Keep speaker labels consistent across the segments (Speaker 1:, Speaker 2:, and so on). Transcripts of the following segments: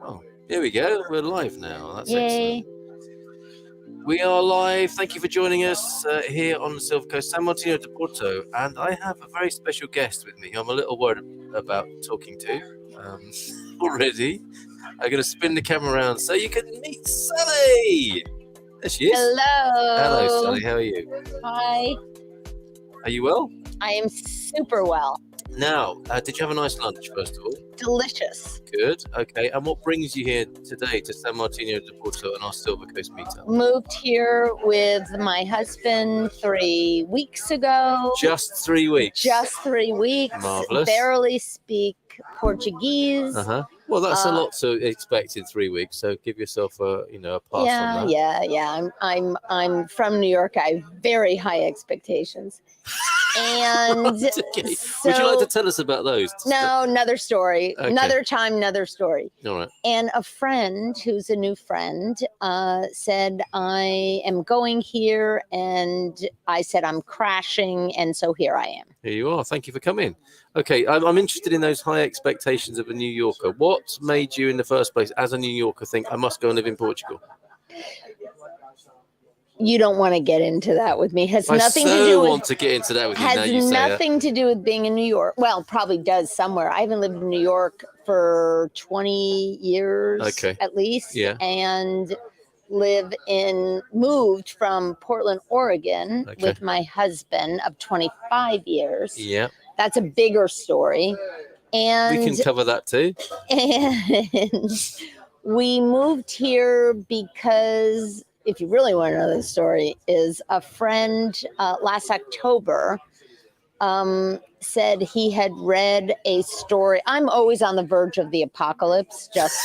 Speaker 1: Oh, here we go. We're live now. That's
Speaker 2: Yay.
Speaker 1: excellent. We are live. Thank you for joining us here on the Silver Coast, San Martino de Porto. And I have a very special guest with me who I'm a little worried about talking to already. I'm going to spin the camera around so you can meet Sally. There she is.
Speaker 2: Hello.
Speaker 1: Hello, Sally. How are you?
Speaker 2: Hi.
Speaker 1: Are you well?
Speaker 2: I am super well.
Speaker 1: Now, did you have a nice lunch, first of all?
Speaker 2: Delicious.
Speaker 1: Good. Okay. And what brings you here today to San Martino de Porto and our Silver Coast meetup?
Speaker 2: Moved here with my husband 3 weeks ago.
Speaker 1: Just 3 weeks.
Speaker 2: Just 3 weeks.
Speaker 1: Marvelous.
Speaker 2: Barely speak Portuguese.
Speaker 1: Well, that's a lot to expect in 3 weeks. So give yourself a pass on that.
Speaker 2: Yeah. I'm from New York. I have very high expectations. And
Speaker 1: Okay.
Speaker 2: so,
Speaker 1: would you like to tell us about those?
Speaker 2: No, another story.
Speaker 1: Okay.
Speaker 2: Another time, another story.
Speaker 1: All right.
Speaker 2: And a friend who's a new friend said, I am going here. And I said, I'm crashing. And so here I am.
Speaker 1: Here you are. Thank you for coming. Okay, I'm interested in those high expectations of a New Yorker. What made you in the first place as a New Yorker think I must go and live in Portugal?
Speaker 2: You don't want to get into that with me. Has
Speaker 1: I
Speaker 2: nothing
Speaker 1: so
Speaker 2: to do with
Speaker 1: want to get into that with you.
Speaker 2: has
Speaker 1: Now you say
Speaker 2: nothing to do with being in New York. Well, probably does somewhere. I haven't lived in New York for 20 years at least.
Speaker 1: Yeah.
Speaker 2: And moved from Portland, Oregon with my husband of 25 years.
Speaker 1: Yeah.
Speaker 2: That's a bigger story. And
Speaker 1: we can cover that too.
Speaker 2: And we moved here because, if you really want to know the story, is a friend last October said he had read a story. I'm always on the verge of the apocalypse, just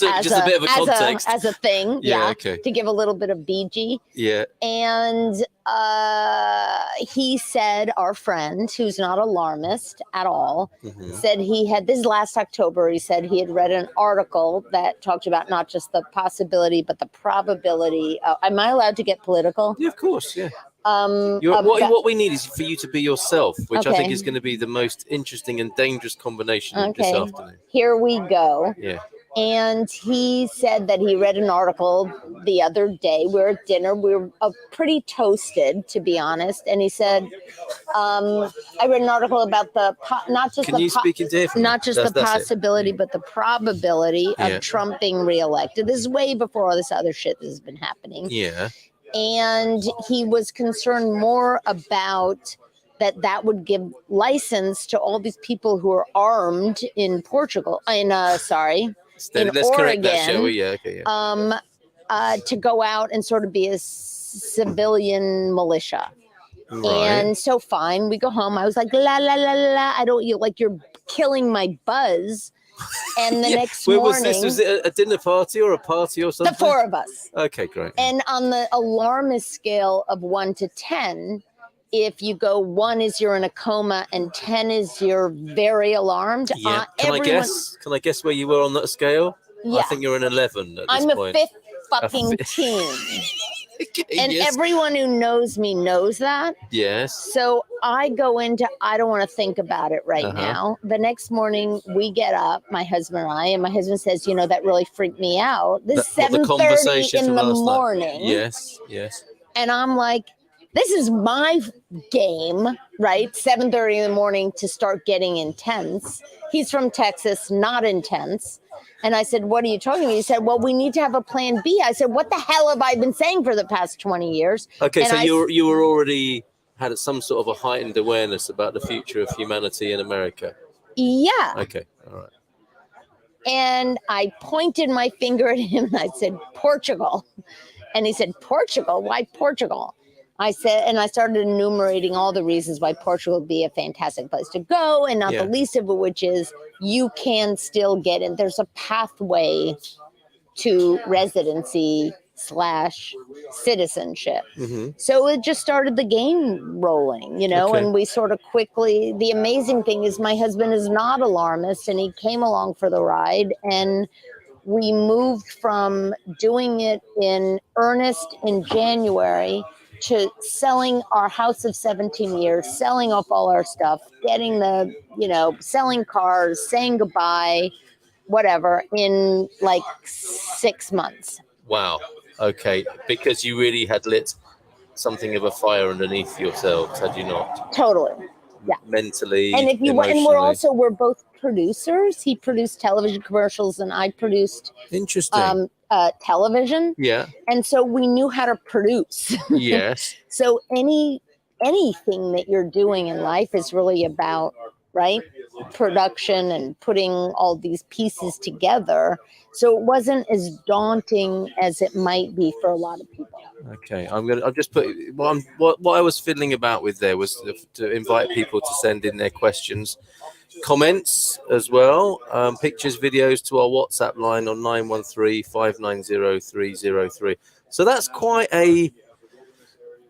Speaker 1: a bit of a context.
Speaker 2: As a thing, to give a little bit of BG.
Speaker 1: Yeah.
Speaker 2: And he said, our friend, who's not alarmist at all, said this is last October, he said he had read an article that talked about not just the possibility, but the probability. Am I allowed to get political?
Speaker 1: Yeah, of course, yeah. What we need is for you to be yourself, which I think is going to be the most interesting and dangerous combination this afternoon.
Speaker 2: Here we go.
Speaker 1: Yeah.
Speaker 2: And he said that he read an article the other day. We were at dinner. We were pretty toasted, to be honest. And he said, I read an article about not just the possibility, but the probability of Trump being reelected. This is way before all this other shit that has been happening.
Speaker 1: Yeah.
Speaker 2: And he was concerned more about that would give license to all these people who are armed in Portugal, in Oregon,
Speaker 1: correct that, shall we? Yeah, okay,
Speaker 2: to go out and sort of be a civilian militia.
Speaker 1: Right.
Speaker 2: And so fine, we go home. I was like, la la la la. You're killing my buzz. And the next morning,
Speaker 1: was it a dinner party or a party or something?
Speaker 2: The four of us.
Speaker 1: Okay, great.
Speaker 2: And on the alarmist scale of 1 to 10, if you go 1 is you're in a coma and 10 is you're very alarmed.
Speaker 1: Yeah. Can I guess where you were on that scale?
Speaker 2: Yeah.
Speaker 1: I think you're an 11 at this
Speaker 2: point. I'm
Speaker 1: point.
Speaker 2: a fifth fucking teen. And everyone who knows me knows that.
Speaker 1: Yes.
Speaker 2: So I go into, I don't want to think about it right now. The next morning we get up, my husband and I, and my husband says, that really freaked me out. This is 7:30 in the morning.
Speaker 1: Yes.
Speaker 2: And I'm like, this is my game, right? 7:30 in the morning to start getting intense. He's from Texas, not intense. And I said, what are you talking about? He said, well, we need to have a plan B. I said, what the hell have I been saying for the past 20 years?
Speaker 1: Okay, and so you were already had some sort of a heightened awareness about the future of humanity in America.
Speaker 2: Yeah.
Speaker 1: Okay, all right.
Speaker 2: And I pointed my finger at him and I said, Portugal. And he said, Portugal? Why Portugal? I said, and I started enumerating all the reasons why Portugal would be a fantastic place to go, and not the least of which is you can still get in. There's a pathway to residency / citizenship. So it just started the game rolling, and we sort of quickly, the amazing thing is my husband is not alarmist and he came along for the ride, and we moved from doing it in earnest in January to selling our house of 17 years, selling off all our stuff, getting selling cars, saying goodbye, whatever in like 6 months.
Speaker 1: Wow. Okay. Because you really had lit something of a fire underneath yourselves, had you not?
Speaker 2: Totally. Yeah.
Speaker 1: Mentally,
Speaker 2: And if you
Speaker 1: emotionally.
Speaker 2: we're both producers. He produced television commercials and I produced
Speaker 1: Interesting.
Speaker 2: television.
Speaker 1: Yeah.
Speaker 2: And so we knew how to produce.
Speaker 1: Yes.
Speaker 2: So anything that you're doing in life is really about, right, production and putting all these pieces together. So it wasn't as daunting as it might be for a lot of people.
Speaker 1: Okay, I'll just put what I was fiddling about with there was to invite people to send in their questions, comments as well, pictures, videos to our WhatsApp line on 913-590-303. So that's quite a,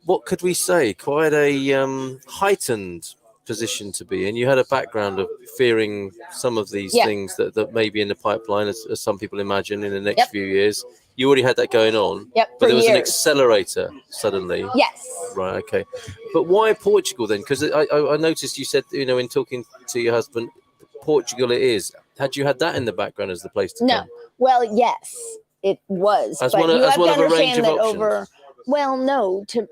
Speaker 1: what could we say? Quite a heightened position to be in. You had a background of fearing some of these things that may be in the pipeline, as some people imagine in the next few years. You already had that going on, but there was an accelerator suddenly.
Speaker 2: Yes.
Speaker 1: Right. Okay. But why Portugal then? Because I noticed you said, in talking to your husband, Portugal it is. Had you had that in the background as the place to come?
Speaker 2: Well, yes, it was.
Speaker 1: As
Speaker 2: but
Speaker 1: one,
Speaker 2: you
Speaker 1: as
Speaker 2: have
Speaker 1: one
Speaker 2: to
Speaker 1: of a range
Speaker 2: understand
Speaker 1: of
Speaker 2: that
Speaker 1: options.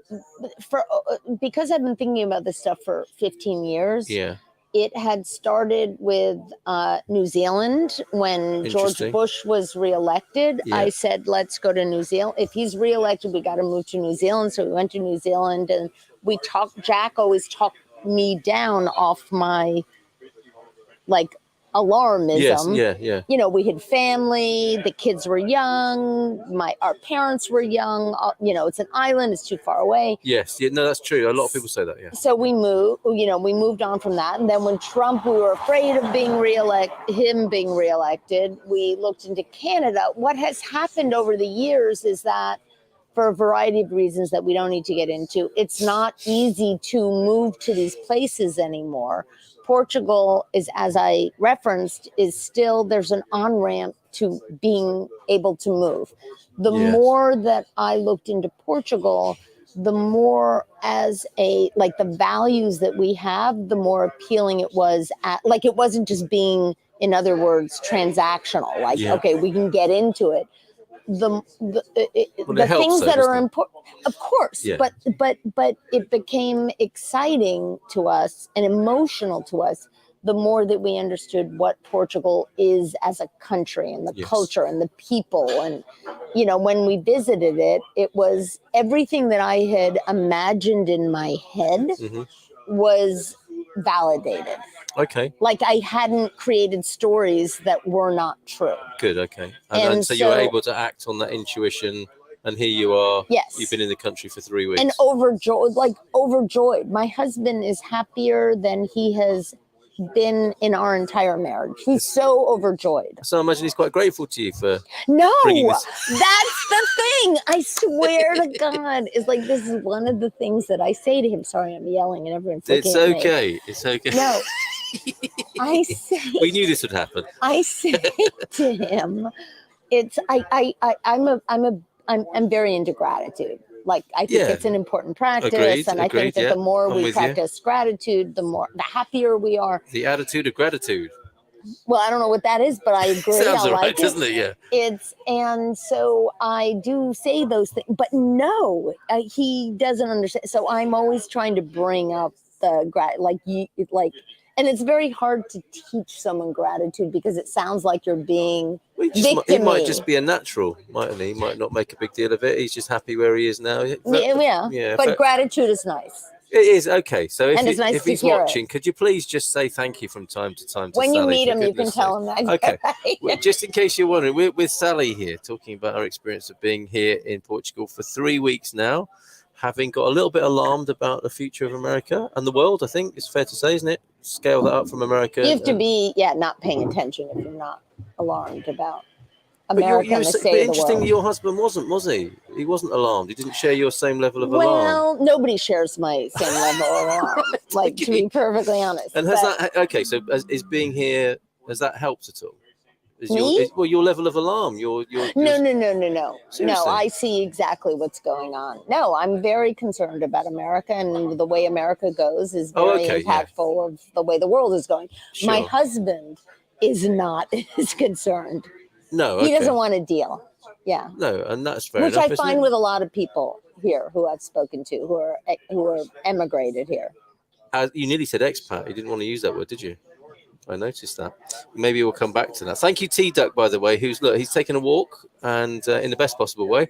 Speaker 2: Because I've been thinking about this stuff for 15 years.
Speaker 1: Yeah.
Speaker 2: It had started with New Zealand when George Bush was reelected.
Speaker 1: Yeah.
Speaker 2: I said, let's go to New Zealand. If he's reelected, we got to move to New Zealand. So we went to New Zealand and we talked. Jack always talked me down off my alarmism.
Speaker 1: Yes, yeah.
Speaker 2: We had family, the kids were young, our parents were young, it's an island, it's too far away.
Speaker 1: Yes, yeah, no, that's true. A lot of people say that, yeah.
Speaker 2: So we moved on from that. And then when Trump, we were afraid of being reelected, we looked into Canada. What has happened over the years is that for a variety of reasons that we don't need to get into, it's not easy to move to these places anymore. Portugal is, as I referenced, is still, there's an on-ramp to being able to move. The more that I looked into Portugal, the more as the values that we have, the more appealing it was. It wasn't just being, in other words, transactional. Okay, we can get into it. The things that are important, of course, but it became exciting to us and emotional to us the more that we understood what Portugal is as a country and the culture and the people. And when we visited it, it was everything that I had imagined in my head was validated.
Speaker 1: Okay.
Speaker 2: I hadn't created stories that were not true.
Speaker 1: Good, okay. And so you were able to act on that intuition, and here you are.
Speaker 2: Yes.
Speaker 1: You've been in the country for 3 weeks.
Speaker 2: And overjoyed. My husband is happier than he has been in our entire marriage. He's so overjoyed.
Speaker 1: So I imagine he's quite grateful to you for
Speaker 2: bringing this. That's the thing. I swear to God, this is one of the things that I say to him. Sorry, I'm yelling and everyone's looking at me.
Speaker 1: It's okay.
Speaker 2: No. I say,
Speaker 1: we knew this would happen.
Speaker 2: I say to him, I'm very into gratitude. I think it's an important practice. I think that the more we practice gratitude, the happier we are.
Speaker 1: The attitude of gratitude.
Speaker 2: Well, I don't know what that is, but I agree.
Speaker 1: Sounds
Speaker 2: I
Speaker 1: right,
Speaker 2: like
Speaker 1: doesn't it?
Speaker 2: Yeah. And so I do say those things, but no, he doesn't understand. So I'm always trying to bring up the and it's very hard to teach someone gratitude because it sounds like you're being victim-y.
Speaker 1: He might just be a natural, mightn't he? He might not make a big deal of it. He's just happy where he is now.
Speaker 2: But gratitude is nice.
Speaker 1: It is, okay. So
Speaker 2: if
Speaker 1: he's watching, could you please just say thank you from time to time to
Speaker 2: when
Speaker 1: Sally,
Speaker 2: you meet him, you can tell him that.
Speaker 1: Okay. Well, just in case you're wondering, we're with Sally here, talking about our experience of being here in Portugal for 3 weeks now, having got a little bit alarmed about the future of America and the world, I think it's fair to say, isn't it? Scale that up from America.
Speaker 2: You have to be, not paying attention if you're not alarmed about America and the state of the world.
Speaker 1: Interesting, your husband wasn't, was he? He wasn't alarmed. He didn't share your same level of alarm.
Speaker 2: Well, nobody shares my same level of alarm, to be perfectly honest.
Speaker 1: And so is being here, has that helped at all?
Speaker 2: Me?
Speaker 1: Your level of alarm. No. Seriously?
Speaker 2: No, I see exactly what's going on. No, I'm very concerned about America, and the way America goes is very impactful of the way the world is going. Sure. My husband is not as concerned.
Speaker 1: No,
Speaker 2: He
Speaker 1: okay.
Speaker 2: doesn't want a deal. Yeah.
Speaker 1: No, and that's fair
Speaker 2: Which
Speaker 1: enough.
Speaker 2: I find with a lot of people here who I've spoken to who are emigrated here.
Speaker 1: You nearly said expat. You didn't want to use that word, did you? I noticed that. Maybe we'll come back to that. Thank you, T Duck, by the way. He's taken a walk and in the best possible way,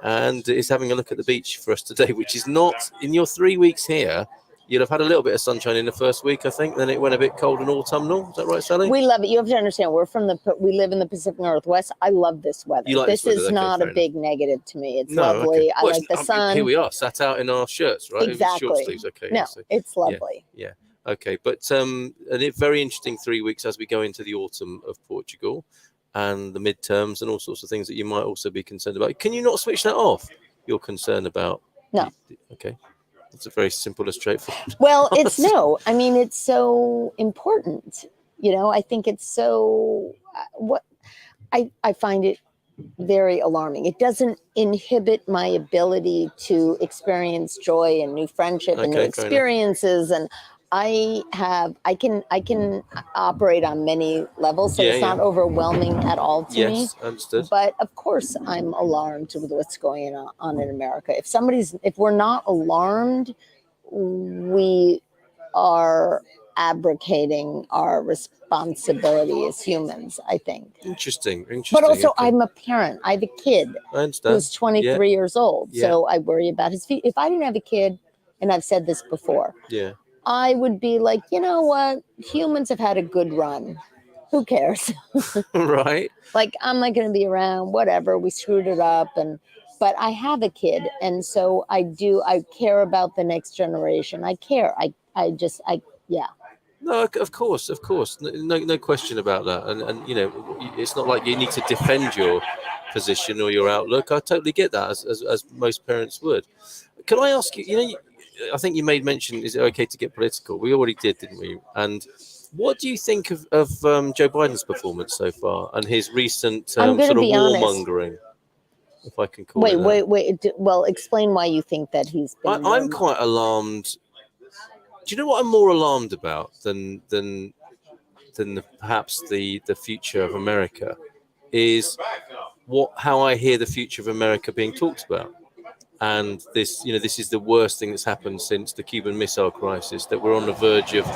Speaker 1: and is having a look at the beach for us today, which is not in your 3 weeks here. You'll have had a little bit of sunshine in the first week, I think. Then it went a bit cold and autumnal. Is that right, Sally?
Speaker 2: We love it. You have to understand, we live in the Pacific Northwest. I love this weather.
Speaker 1: You like
Speaker 2: this
Speaker 1: weather?
Speaker 2: is
Speaker 1: Okay,
Speaker 2: not a
Speaker 1: fair
Speaker 2: big negative to me. It's
Speaker 1: No,
Speaker 2: lovely.
Speaker 1: okay.
Speaker 2: I
Speaker 1: Well,
Speaker 2: like the sun.
Speaker 1: Here we are, sat out in our shirts, right?
Speaker 2: Exactly.
Speaker 1: Short sleeves, okay.
Speaker 2: No,
Speaker 1: so-
Speaker 2: it's lovely.
Speaker 1: Yeah. Okay, but a very interesting 3 weeks as we go into the autumn of Portugal and the midterms and all sorts of things that you might also be concerned about. Can you not switch that off? You're concerned about?
Speaker 2: No.
Speaker 1: Okay. It's a very simple and straightforward.
Speaker 2: Well, it's no. I mean, it's so important. I think it's so. I find it very alarming. It doesn't inhibit my ability to experience joy and new friendship and new
Speaker 1: Okay, fair
Speaker 2: experiences. And I can operate on many levels, so
Speaker 1: Yeah,
Speaker 2: it's not
Speaker 1: yeah.
Speaker 2: overwhelming at all to me.
Speaker 1: Yes, understood.
Speaker 2: But of course, I'm alarmed with what's going on in America. If we're not alarmed, we are abdicating our responsibility as humans, I think.
Speaker 1: Interesting.
Speaker 2: But also,
Speaker 1: okay.
Speaker 2: I'm a parent. I have a kid
Speaker 1: I understand.
Speaker 2: who's 23 years old.
Speaker 1: Yeah.
Speaker 2: So I worry about his future. If I didn't have a kid, and I've said this before,
Speaker 1: Yeah.
Speaker 2: I would be like, you know what? Humans have had a good run. Who cares?
Speaker 1: Right.
Speaker 2: Like, I'm not going to be around, whatever. We screwed it up. But I have a kid. And so I care about the next generation. I care. Yeah.
Speaker 1: No, of course. No question about that. And it's not like you need to defend your position or your outlook. I totally get that, as most parents would. Can I ask you? I think you made mention. Is it okay to get political? We already did, didn't we? And what do you think of Joe Biden's performance so far and his recent sort of warmongering, if I can call it that?
Speaker 2: Wait. Well, explain why you think that he's been.
Speaker 1: I'm quite alarmed. Do you know what I'm more alarmed about than perhaps the future of America is how I hear the future of America being talked about. And this is the worst thing that's happened since the Cuban Missile Crisis, that we're on the verge of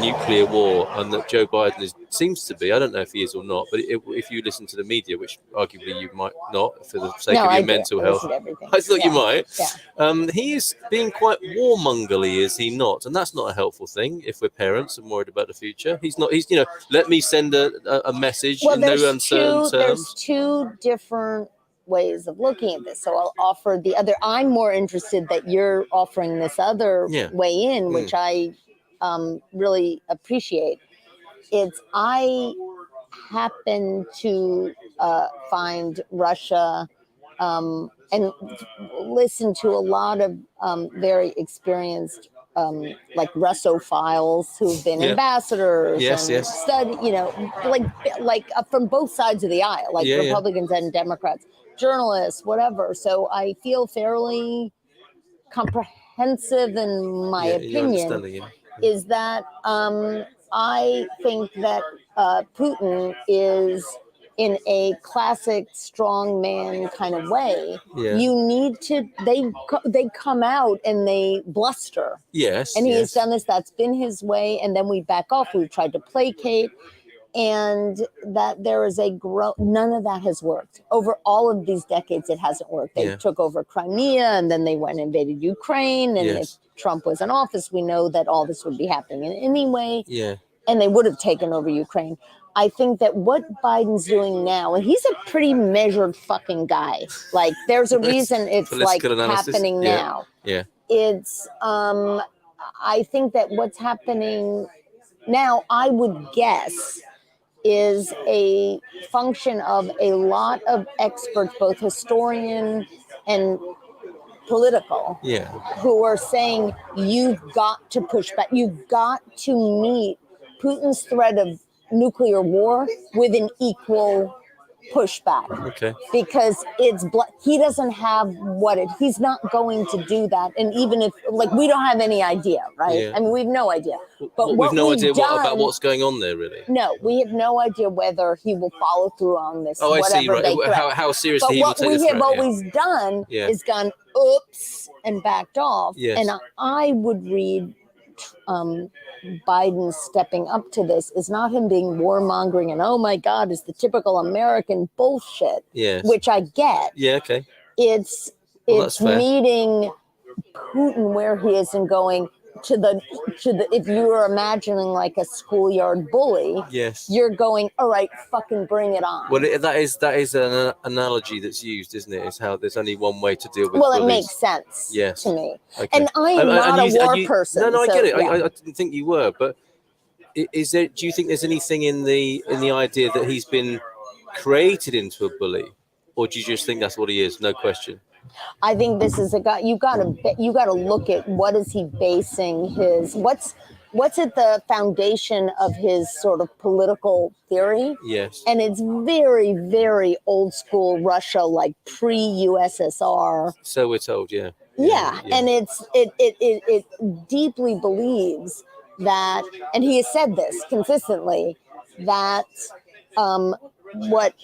Speaker 1: nuclear war, and that Joe Biden seems to be, I don't know if he is or not, but if you listen to the media, which arguably you might not for the sake of your mental health, I thought you might.
Speaker 2: Yeah.
Speaker 1: He is being quite warmongerly, is he not? And that's not a helpful thing if we're parents and worried about the future. He's let me send a message in no uncertain terms.
Speaker 2: There's two different ways of looking at this. So I'll offer the other. I'm more interested that you're offering this other way in, which I really appreciate. I happen to find Russia and listen to a lot of very experienced like Russophiles who've been ambassadors and study, like from both sides of the aisle, like Republicans and Democrats, journalists, whatever. So I feel fairly comprehensive in my opinion. Is that I think that Putin is in a classic strong man kind of way. You need to, they come out and they bluster.
Speaker 1: Yes.
Speaker 2: And he has done this. That's been his way. And then we back off. We've tried to placate. And that there is none of that has worked. Over all of these decades, it hasn't worked. They took over Crimea, and then they went and invaded Ukraine. And if Trump was in office, we know that all this would be happening anyway. And they would have taken over Ukraine. I think that what Biden's doing now, and he's a pretty measured fucking guy. Like, there's a reason it's like happening now. It's, I think that what's happening now, I would guess, is a function of a lot of experts, both historian and political, who are saying you've got to push back. You've got to meet Putin's threat of nuclear war with an equal pushback.
Speaker 1: Okay.
Speaker 2: Because he doesn't have he's not going to do that. And even if, like, we don't have any idea, right?
Speaker 1: Yeah.
Speaker 2: I mean, we've no idea. But
Speaker 1: we've no idea about what's going on there, really.
Speaker 2: No, we have no idea whether he will follow through on this.
Speaker 1: Oh, I see. Right.
Speaker 2: They
Speaker 1: How seriously he will take this.
Speaker 2: What we have always done is gone, oops, and backed off.
Speaker 1: Yes.
Speaker 2: And I would read Biden stepping up to this is not him being warmongering and, oh my God, it's the typical American bullshit, which I get.
Speaker 1: Yeah, okay.
Speaker 2: It's meeting Putin where he is and going to the if you were imagining like a schoolyard bully, you're going, all right, fucking bring it on.
Speaker 1: Well, that is an analogy that's used, isn't it? It's how there's only one way to deal with
Speaker 2: bullies.
Speaker 1: It
Speaker 2: makes sense to me.
Speaker 1: Okay.
Speaker 2: And I am not a war person.
Speaker 1: No, I get it.
Speaker 2: Yeah.
Speaker 1: I didn't think you were, but is there? Do you think there's anything in the idea that he's been created into a bully, or do you just think that's what he is? No question.
Speaker 2: I think this is a guy. You got to look at what is he basing his what's at the foundation of his sort of political theory.
Speaker 1: Yes.
Speaker 2: And it's very, very old school Russia, like pre-USSR.
Speaker 1: So we're told, yeah.
Speaker 2: And it deeply believes that, and he has said this consistently, that what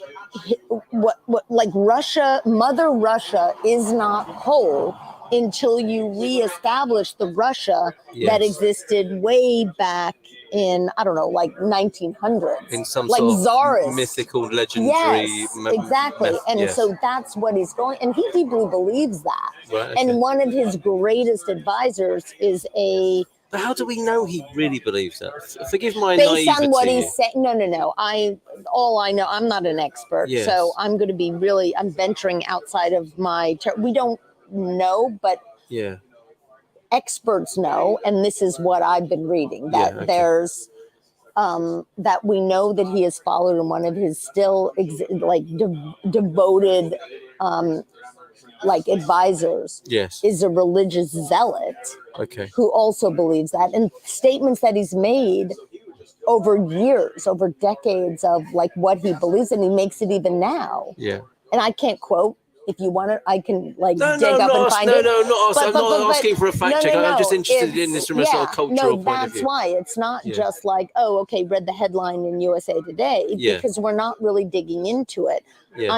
Speaker 2: like Russia, Mother Russia is not whole until you reestablish the Russia that existed way back in, I don't know, like 1900s.
Speaker 1: In some
Speaker 2: like
Speaker 1: sort of
Speaker 2: czarist,
Speaker 1: mythical, legendary.
Speaker 2: Yes, exactly. And so that's what he's going, and he deeply believes that.
Speaker 1: Right, okay.
Speaker 2: And one of his greatest advisors is
Speaker 1: But how do we know he really believes that? Forgive my
Speaker 2: based
Speaker 1: naivety.
Speaker 2: on what he's saying. No. All I know, I'm not an expert, so I'm going to be I'm venturing outside of my. We don't know, but experts know, and this is what I've been reading. That there's that we know that he has followed in one of his still devoted advisors.
Speaker 1: Yes,
Speaker 2: is a religious zealot.
Speaker 1: Okay.
Speaker 2: Who also believes that, and statements that he's made over years, over decades of like what he believes, and he makes it even now.
Speaker 1: Yeah.
Speaker 2: And I can't quote. If you want it, I can dig up and find it.
Speaker 1: I'm not asking for a fact check. I'm just interested in this from a sort of cultural point of view.
Speaker 2: That's why it's not just like, oh, okay, read the headline in USA Today, because we're not really digging into it. Yes.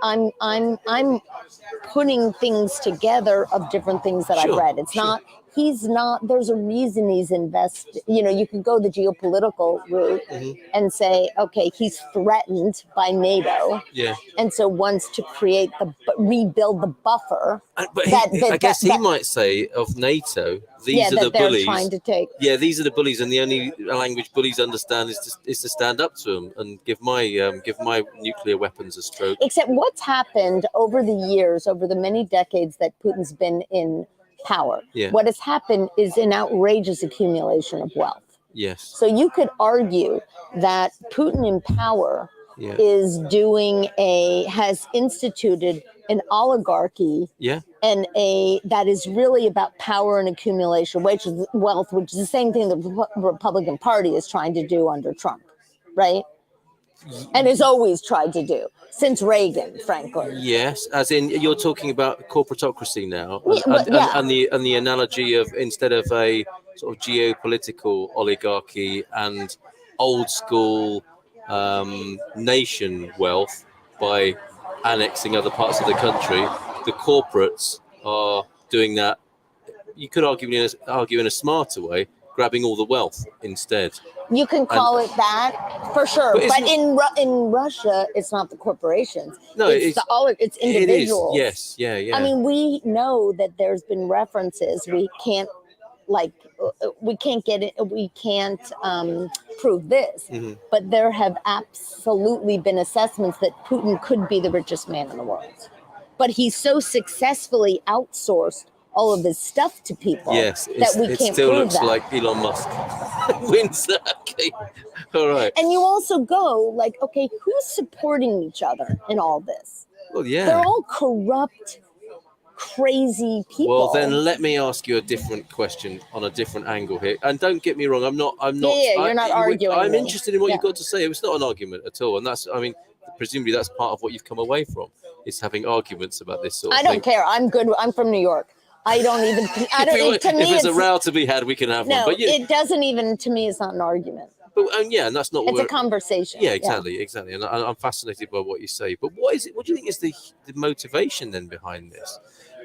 Speaker 2: I'm putting things together of different things that I've read. It's not. He's not, there's a reason he's invested. You could go the geopolitical route and say, okay, he's threatened by NATO. Yeah. And so wants to rebuild the buffer.
Speaker 1: I guess he might say of NATO, these are the bullies.
Speaker 2: Trying to take.
Speaker 1: Yeah, these are the bullies, and the only language bullies understand is to stand up to them and give my nuclear weapons a stroke.
Speaker 2: Except what's happened over the years, over the many decades that Putin's been in power. Yeah. What has happened is an outrageous accumulation of wealth.
Speaker 1: Yes.
Speaker 2: So you could argue that Putin in power has instituted an oligarchy and that is really about power and accumulation, wealth, which is the same thing the Republican Party is trying to do under Trump, right? And has always tried to do since Reagan, frankly.
Speaker 1: Yes, as in you're talking about corporatocracy now, and the analogy of instead of a sort of geopolitical oligarchy and old school nation wealth by annexing other parts of the country, the corporates are doing that. You could argue in a smarter way, grabbing all the wealth instead.
Speaker 2: You can call it that for sure, but in Russia, it's not the corporations.
Speaker 1: No,
Speaker 2: it's individuals.
Speaker 1: It is. Yes, yeah.
Speaker 2: I mean, we know that there's been references. We can't prove this, but there have absolutely been assessments that Putin could be the richest man in the world, but he's so successfully outsourced all of this stuff to people that we can't prove that. It still looks
Speaker 1: like Elon Musk wins that. Okay. All right.
Speaker 2: And you also go like, okay, who's supporting each other in all this?
Speaker 1: Well, yeah.
Speaker 2: They're all corrupt, crazy people.
Speaker 1: Well, then let me ask you a different question on a different angle here. And don't get me wrong, I'm not.
Speaker 2: Yeah, you're not arguing.
Speaker 1: I'm interested in what you've got to say. It's not an argument at all. And that's, I mean, presumably that's part of what you've come away from, is having arguments about this sort of
Speaker 2: I
Speaker 1: thing.
Speaker 2: don't care. I'm good. I'm from New York. I don't even. I don't. To me,
Speaker 1: if there's a row to be had, we can have
Speaker 2: no,
Speaker 1: one. But
Speaker 2: it doesn't even. To me, it's not an argument.
Speaker 1: But yeah, and that's not.
Speaker 2: It's a conversation.
Speaker 1: Yeah, exactly. And I'm fascinated by what you say. But what is it? What do you think is the motivation then behind this?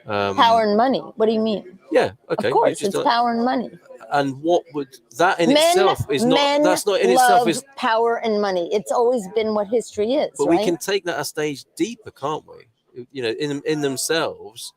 Speaker 2: Power and money. What do you mean?
Speaker 1: Yeah. Okay.
Speaker 2: Of course, it's power and money.
Speaker 1: And what would that in itself is not? That's not in itself is
Speaker 2: power and money. It's always been what history is.
Speaker 1: But we can take that a stage deeper, can't we? You know, in themselves,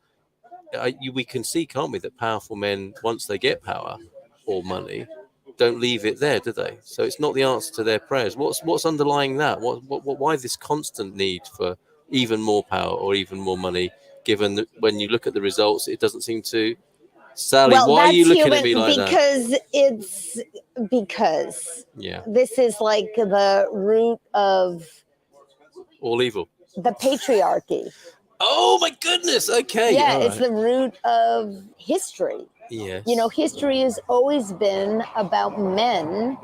Speaker 1: we can see, can't we, that powerful men, once they get power or money, don't leave it there, do they? So it's not the answer to their prayers. What's underlying that? Why this constant need for even more power or even more money? Given that when you look at the results, it doesn't seem to. Sally, why are you looking at me like that?
Speaker 2: Because this is like the root of
Speaker 1: all evil.
Speaker 2: The patriarchy.
Speaker 1: Oh my goodness! Okay.
Speaker 2: Yeah, it's the root of history.
Speaker 1: Yes.
Speaker 2: You know, history has always been about men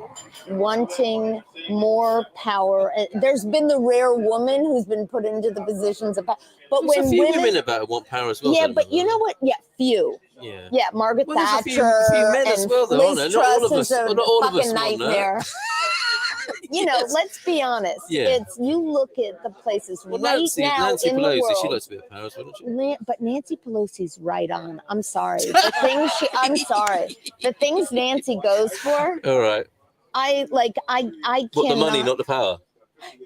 Speaker 2: wanting more power. And there's been the rare woman who's been put into the positions of power. But
Speaker 1: there's a few women about want power as well.
Speaker 2: Yeah, but you know what? Yeah, few. Yeah, Margaret Thatcher.
Speaker 1: A few men as well, though,
Speaker 2: Liz Truss is a fucking nightmare. You know, let's be honest. Yeah. It's you look at the places Nancy
Speaker 1: Pelosi,
Speaker 2: the world.
Speaker 1: She likes to be the powers, wouldn't she?
Speaker 2: But Nancy Pelosi's right on. I'm sorry. I'm sorry. The things Nancy goes for.
Speaker 1: All right.
Speaker 2: I can't.
Speaker 1: But the money, not the power.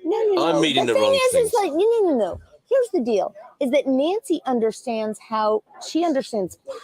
Speaker 2: No.
Speaker 1: I'm reading the wrong thing.
Speaker 2: It's like no. Here's the deal: is that Nancy understands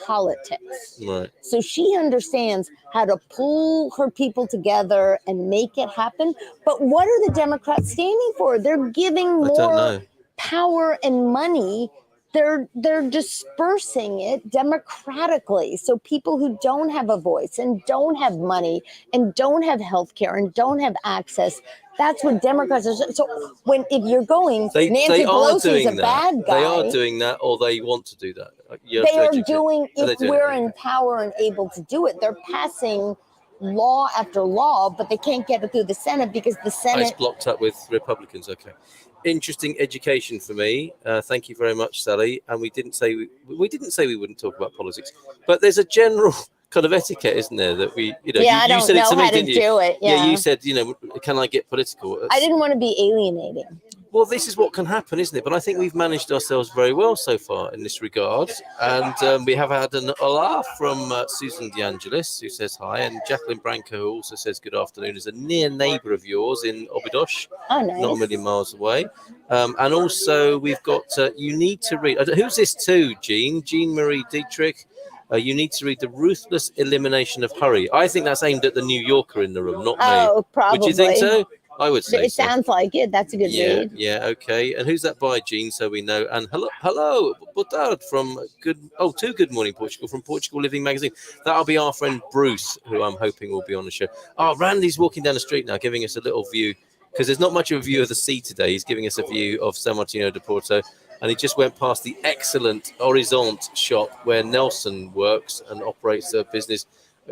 Speaker 2: politics.
Speaker 1: Right.
Speaker 2: So she understands how to pull her people together and make it happen. But what are the Democrats standing for? They're giving more power and money. They're dispersing it democratically. So people who don't have a voice and don't have money and don't have health care and don't have access, that's what Democrats are. So if you're going, Nancy Pelosi is a bad guy.
Speaker 1: They are doing that, or they want to do that.
Speaker 2: They are doing, if we're in power and able to do it, they're passing law after law, but they can't get it through the Senate because the Senate
Speaker 1: is blocked up with Republicans. Okay. Interesting education for me. Thank you very much, Sally. And we didn't say we wouldn't talk about politics, but there's a general kind of etiquette, isn't there? That we, you said it to me, didn't you?
Speaker 2: Do it. Yeah,
Speaker 1: you said, can I get political?
Speaker 2: I didn't want to be alienating.
Speaker 1: Well, this is what can happen, isn't it? But I think we've managed ourselves very well so far in this regard. And we have had a laugh from Susan DeAngelis, who says hi, and Jacqueline Branco, who also says good afternoon, is a near neighbour of yours in Obidosh, not a million miles away. And also we've got You Need to Read. Who's this to, Jean? Jean Marie Dietrich. You need to read The Ruthless Elimination of Hurry. I think that's aimed at the New Yorker in the room, not me.
Speaker 2: Oh, probably.
Speaker 1: Would you think so? I would say
Speaker 2: it sounds like it. That's a good read.
Speaker 1: Yeah, okay. And who's that by, Jean, so we know? And hello, Botard from Good Morning Portugal, from Portugal Living Magazine. That'll be our friend Bruce, who I'm hoping will be on the show. Oh, Randy's walking down the street now, giving us a little view, because there's not much of a view of the sea today. He's giving us a view of San Martino de Porto. And he just went past the excellent Horizont shop where Nelson works and operates their business.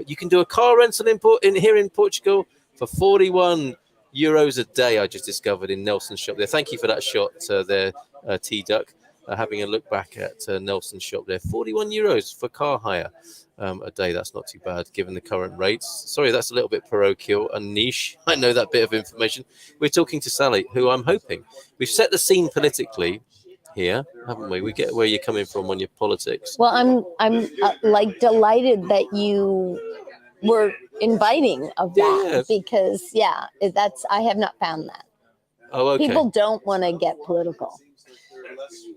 Speaker 1: You can do a car rental here in Portugal for 41 euros a day. I just discovered in Nelson's shop there. Thank you for that shot there, T-Duck. Having a look back at Nelson's shop there. 41 euros for car hire a day. That's not too bad given the current rates. Sorry, that's a little bit parochial and niche. I know that bit of information. We're talking to Sally, who I'm hoping. We've set the scene politically here, haven't we? We get where you're coming from on your politics.
Speaker 2: Well, I'm delighted that you were inviting of that because that's I have not found that.
Speaker 1: Oh, okay.
Speaker 2: People don't want to get political.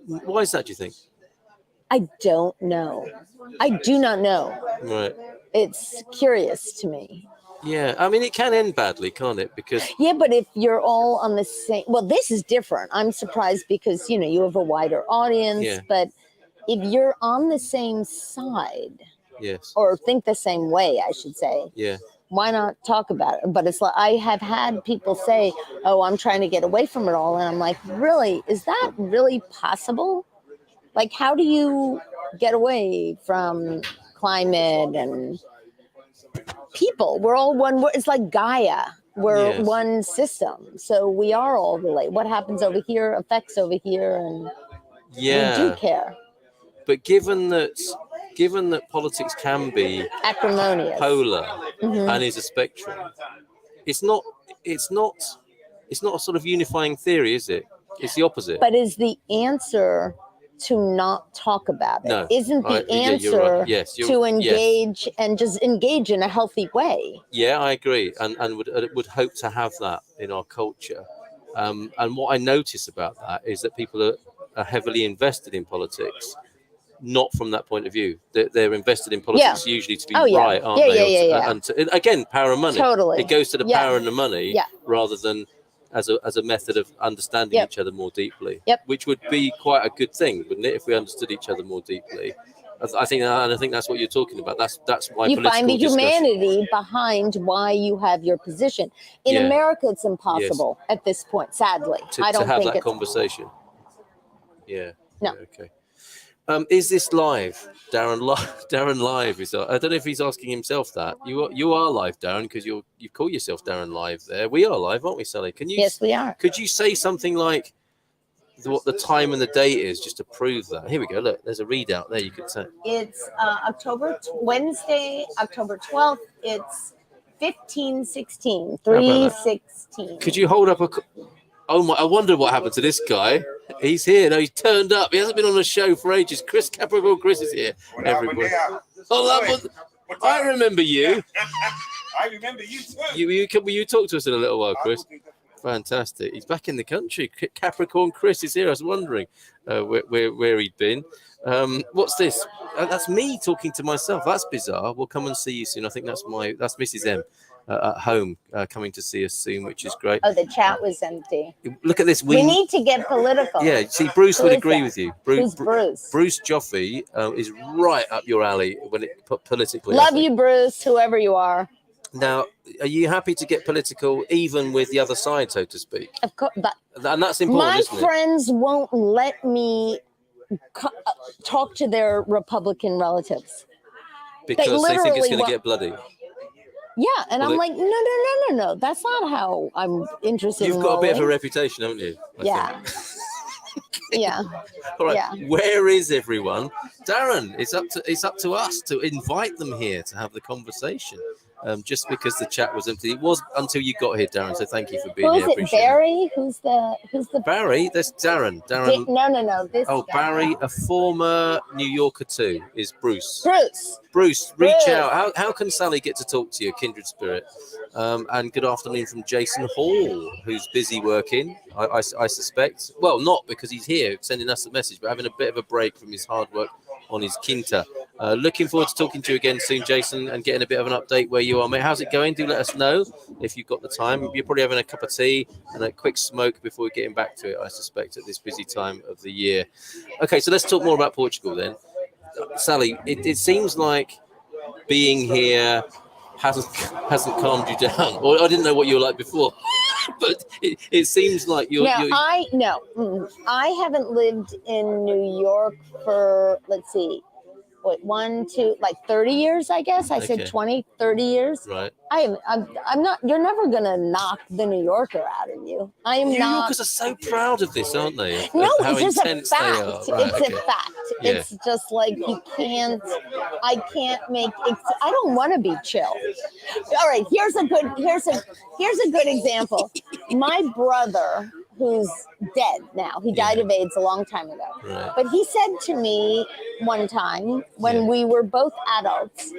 Speaker 1: Why is that, do you think?
Speaker 2: I don't know. I do not know.
Speaker 1: Right.
Speaker 2: It's curious to me.
Speaker 1: Yeah, I mean, it can end badly, can't it? Because
Speaker 2: but if you're all on the same, this is different. I'm surprised because you have a wider audience. Yeah. But if you're on the same side, or think the same way, I should say.
Speaker 1: Yeah.
Speaker 2: Why not talk about it? But it's like I have had people say, "Oh, I'm trying to get away from it all," and I'm like, "Really? Is that really possible? Like, how do you get away from climate and?" People, we're all one. It's like Gaia. We're one system, so we are all related. What happens over here affects over here, and we do care.
Speaker 1: But given that politics can be
Speaker 2: acrimonious,
Speaker 1: polar, and is a spectrum, it's not a sort of unifying theory, is it? It's the opposite.
Speaker 2: But is the answer to not talk about it?
Speaker 1: No,
Speaker 2: isn't the answer
Speaker 1: right. Yes,
Speaker 2: to engage and just engage in a healthy way?
Speaker 1: Yeah, I agree, and would hope to have that in our culture. And what I notice about that is that people are heavily invested in politics, not from that point of view. They're invested in politics usually to be right, aren't they? And again, power and money.
Speaker 2: Totally.
Speaker 1: It goes to the power and the money rather than as a method of understanding each other more deeply, which would be quite a good thing, wouldn't it, if we understood each other more deeply? I think that's what you're talking about. That's why
Speaker 2: you find the humanity behind why you have your position. In America, it's impossible at this point, sadly.
Speaker 1: I don't think that conversation. Yeah. No. Okay. Is this live, Darren? Darren live is. I don't know if he's asking himself that. You are live, Darren, because you call yourself Darren live. There, we are live, aren't we, Sally? Can you?
Speaker 2: Yes, we are.
Speaker 1: Could you say something like what the time and the date is, just to prove that? Here we go. Look, there's a readout there. You could say
Speaker 2: it's Wednesday, October 12th. It's 15:16, 3:16.
Speaker 1: Could you hold up a? Oh my! I wonder what happened to this guy. He's here. No, he's turned up. He hasn't been on the show for ages. Capricorn Chris is here. Everybody. I remember you.
Speaker 3: I remember you too.
Speaker 1: Will you talk to us in a little while, Chris? Fantastic. He's back in the country. Capricorn Chris is here. I was wondering where he'd been. What's this? That's me talking to myself. That's bizarre. We'll come and see you soon. I think that's Mrs. M. At home, coming to see us soon, which is great.
Speaker 2: Oh, the chat was empty.
Speaker 1: Look at this.
Speaker 2: We need to get political.
Speaker 1: Yeah, see, Bruce would agree with you.
Speaker 2: Who's Bruce?
Speaker 1: Bruce Joffe is right up your alley when it politically.
Speaker 2: Love you, Bruce, whoever you are.
Speaker 1: Now, are you happy to get political, even with the other side, so to speak?
Speaker 2: Of course, but
Speaker 1: and that's important.
Speaker 2: My friends won't let me talk to their Republican relatives
Speaker 1: because they think it's going to get bloody.
Speaker 2: Yeah, and I'm like, no. That's not how I'm interested.
Speaker 1: You've got a bit of a reputation, haven't you?
Speaker 2: Yeah. Yeah.
Speaker 1: All right. Yeah. Where is everyone? Darren, it's up to us to invite them here to have the conversation. Just because the chat was empty. It was until you got here, Darren. So thank you for being here.
Speaker 2: Who's it? Barry? Who's the
Speaker 1: Barry? That's Darren.
Speaker 2: No. This guy.
Speaker 1: Barry, a former New Yorker too, is Bruce.
Speaker 2: Bruce,
Speaker 1: reach out. How can Sally get to talk to you, kindred spirit? And good afternoon from Jason Hall, who's busy working, I suspect. Well, not because he's here sending us a message, but having a bit of a break from his hard work on his quinta. Looking forward to talking to you again soon, Jason, and getting a bit of an update where you are, mate. How's it going? Do let us know if you've got the time. You're probably having a cup of tea and a quick smoke before getting back to it, I suspect, at this busy time of the year. Okay, so let's talk more about Portugal then. Sally, it seems like being here hasn't calmed you down. Or I didn't know what you were like before, but it seems like you're.
Speaker 2: I haven't lived in New York for, let's see, 30 years, I guess. I said 20, 30 years.
Speaker 1: Right.
Speaker 2: I'm not, you're never going to knock the New Yorker out of you. New
Speaker 1: Yorkers are so proud of this, aren't they?
Speaker 2: No, it's just a fact. Right, it's a fact. Yeah. It's just like I can't make, I don't want to be chill. All right, here's a good example. My brother, who's dead now. He died of AIDS a long time ago. Right. But he said to me one time when we were both adults,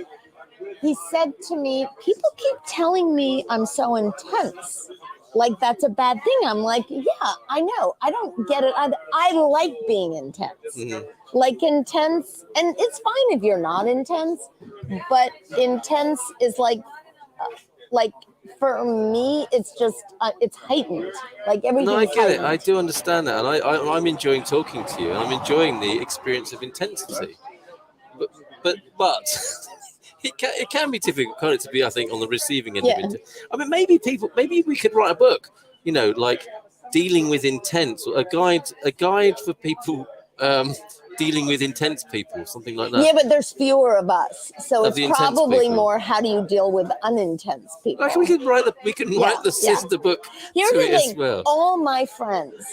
Speaker 2: he said to me, people keep telling me I'm so intense. Like that's a bad thing. I'm like, yeah, I know. I don't get it. I like being intense. Mm-hmm. Like intense. And it's fine if you're not intense. But intense is like for me, it's just it's heightened. Like everything.
Speaker 1: No, I get it. I do understand that, and I'm enjoying talking to you, and I'm enjoying the experience of intensity. But it can be difficult, can't it, to be, I think, on the receiving end of it. I mean, maybe we could write a book, like dealing with intense, a guide for people dealing with intense people, something like that.
Speaker 2: Yeah, but there's fewer of us, so
Speaker 1: Of the
Speaker 2: it's
Speaker 1: intense
Speaker 2: probably
Speaker 1: people.
Speaker 2: more how do you deal with unintense people.
Speaker 1: Like we can write the sister book
Speaker 2: Here's
Speaker 1: to
Speaker 2: the
Speaker 1: it
Speaker 2: thing:
Speaker 1: as well.
Speaker 2: all my friends,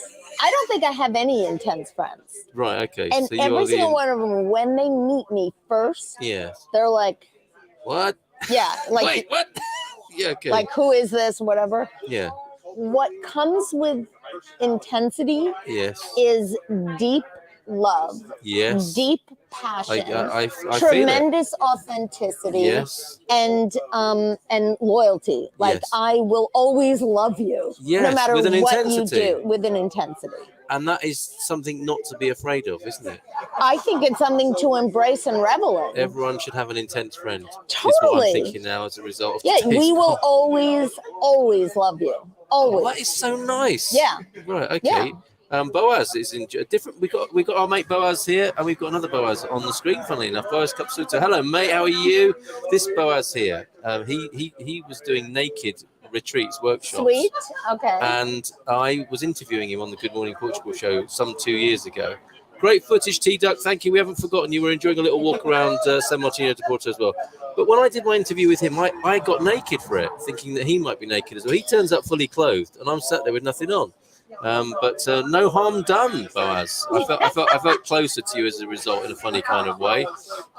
Speaker 2: I don't think I have any intense friends.
Speaker 1: Right. Okay.
Speaker 2: And
Speaker 1: so you
Speaker 2: every
Speaker 1: are
Speaker 2: single one of them, when they meet me first,
Speaker 1: Yes.
Speaker 2: they're like,
Speaker 1: What?
Speaker 2: yeah, like,
Speaker 1: Wait. What? Yeah. Okay.
Speaker 2: like, who is this? Whatever.
Speaker 1: Yeah.
Speaker 2: What comes with intensity
Speaker 1: Yes.
Speaker 2: is deep love,
Speaker 1: Yes.
Speaker 2: deep passion,
Speaker 1: I feel it.
Speaker 2: tremendous authenticity,
Speaker 1: Yes.
Speaker 2: and loyalty. Like
Speaker 1: Yes.
Speaker 2: I will always love you,
Speaker 1: Yes,
Speaker 2: no matter
Speaker 1: with an
Speaker 2: what
Speaker 1: intensity.
Speaker 2: you do, with an intensity.
Speaker 1: And that is something not to be afraid of, isn't it?
Speaker 2: I think it's something to embrace and revel in.
Speaker 1: Everyone should have an intense friend. Is what
Speaker 2: Totally.
Speaker 1: I'm thinking now as a result of
Speaker 2: Yeah,
Speaker 1: today's
Speaker 2: we will
Speaker 1: call.
Speaker 2: always love you. Always.
Speaker 1: That is so nice.
Speaker 2: Yeah.
Speaker 1: Right. Okay.
Speaker 2: Yeah.
Speaker 1: Boaz is in different. We got our mate Boaz here, and we've got another Boaz on the screen. Funnily enough, Boaz Capsuto. Hello, mate. How are you? This Boaz here. He was doing naked retreats, workshops.
Speaker 2: Sweet. Okay.
Speaker 1: And I was interviewing him on the Good Morning Portugal show some 2 years ago. Great footage, T-Duck. Thank you. We haven't forgotten you. We're enjoying a little walk around San Martino de Porto as well. But when I did my interview with him, I got naked for it, thinking that he might be naked as well. He turns up fully clothed, and I'm sat there with nothing on. But no harm done, Boaz. I felt closer to you as a result in a funny kind of way.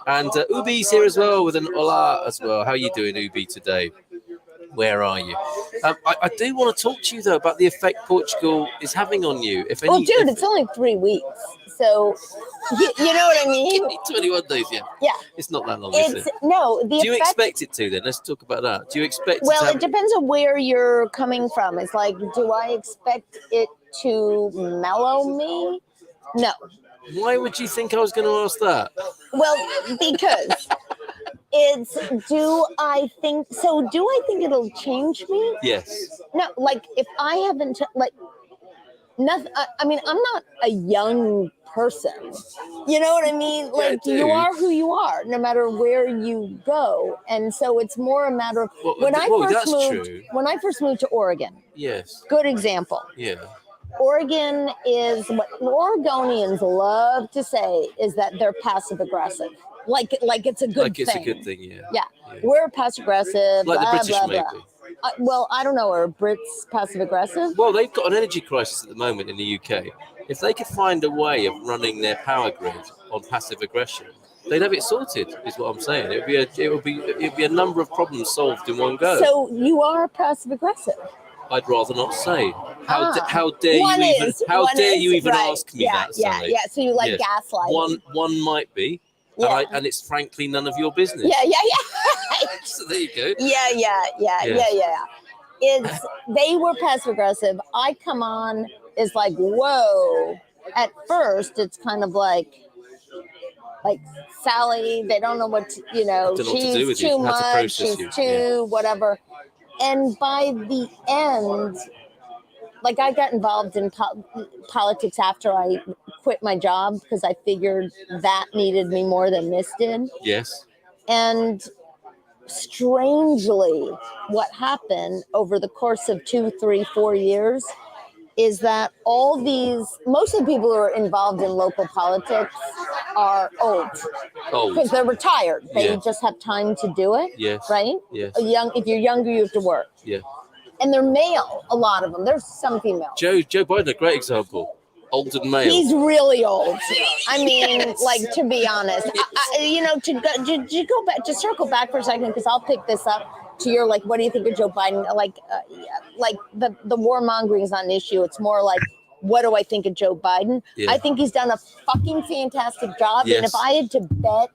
Speaker 1: And Ubi's here as well with an hola as well. How are you doing, Ubi, today? Where are you? I do want to talk to you though about the effect Portugal is having on you. If any,
Speaker 2: well, dude, it's only 3 weeks, so you know what I mean.
Speaker 1: 21 days, yeah.
Speaker 2: Yeah.
Speaker 1: It's not that long, is
Speaker 2: It's
Speaker 1: it?
Speaker 2: no. The
Speaker 1: Do you
Speaker 2: effect,
Speaker 1: expect it to then? Let's talk about that. Do you expect?
Speaker 2: well,
Speaker 1: it
Speaker 2: it depends on where you're coming from. It's like, do I expect it to mellow me? No.
Speaker 1: Why would you think I was going to ask that?
Speaker 2: Well, because it's do I think it'll change me?
Speaker 1: Yes.
Speaker 2: No, like if I haven't like nothing. I mean, I'm not a young person. You know what I mean? Like
Speaker 1: I do.
Speaker 2: you are who you are, no matter where you go. And so it's more a matter of when I first moved to Oregon.
Speaker 1: Yes.
Speaker 2: Good example.
Speaker 1: Yeah. Oregon
Speaker 2: is what Oregonians love to say is that they're passive aggressive. Like it's a good thing.
Speaker 1: It's a good thing, yeah.
Speaker 2: Yeah. We're passive aggressive.
Speaker 1: Like
Speaker 2: blah,
Speaker 1: the British,
Speaker 2: blah,
Speaker 1: maybe.
Speaker 2: blah. Well, I don't know. Are Brits passive aggressive?
Speaker 1: Well, they've got an energy crisis at the moment in the UK. If they could find a way of running their power grid on passive aggression, they'd have it sorted. Is what I'm saying. It'd be a number of problems solved in one go.
Speaker 2: So you are passive aggressive.
Speaker 1: I'd rather not say. How dare you even ask me that, Sally?
Speaker 2: Yeah. So you like gaslighting.
Speaker 1: One might be.
Speaker 2: Yeah.
Speaker 1: And it's frankly none of your business.
Speaker 2: Yeah.
Speaker 1: So there you go.
Speaker 2: Yeah. They were passive aggressive. I come on is like, whoa. At first, it's kind of like Sally. They don't know what she's too much. She's too whatever. And by the end, like I got involved in politics after I quit my job because I figured that needed me more than this did.
Speaker 1: Yes.
Speaker 2: And strangely, what happened over the course of 2, 3, 4 years is that most of the people who are involved in local politics are old because they're retired. They just have time to do it.
Speaker 1: Yes.
Speaker 2: Right?
Speaker 1: Yes.
Speaker 2: If you're younger, you have to work.
Speaker 1: Yeah.
Speaker 2: And they're male, a lot of them. There's some females.
Speaker 1: Joe Biden, a great example. Old and male.
Speaker 2: He's really old. I mean, like, to be honest, to go back, to circle back for a second, because I'll pick this up to your, like, what do you think of Joe Biden? Like the warmongering is not an issue. It's more like, what do I think of Joe Biden? Yeah. I think he's done a fucking fantastic job. Yes. And if I had to bet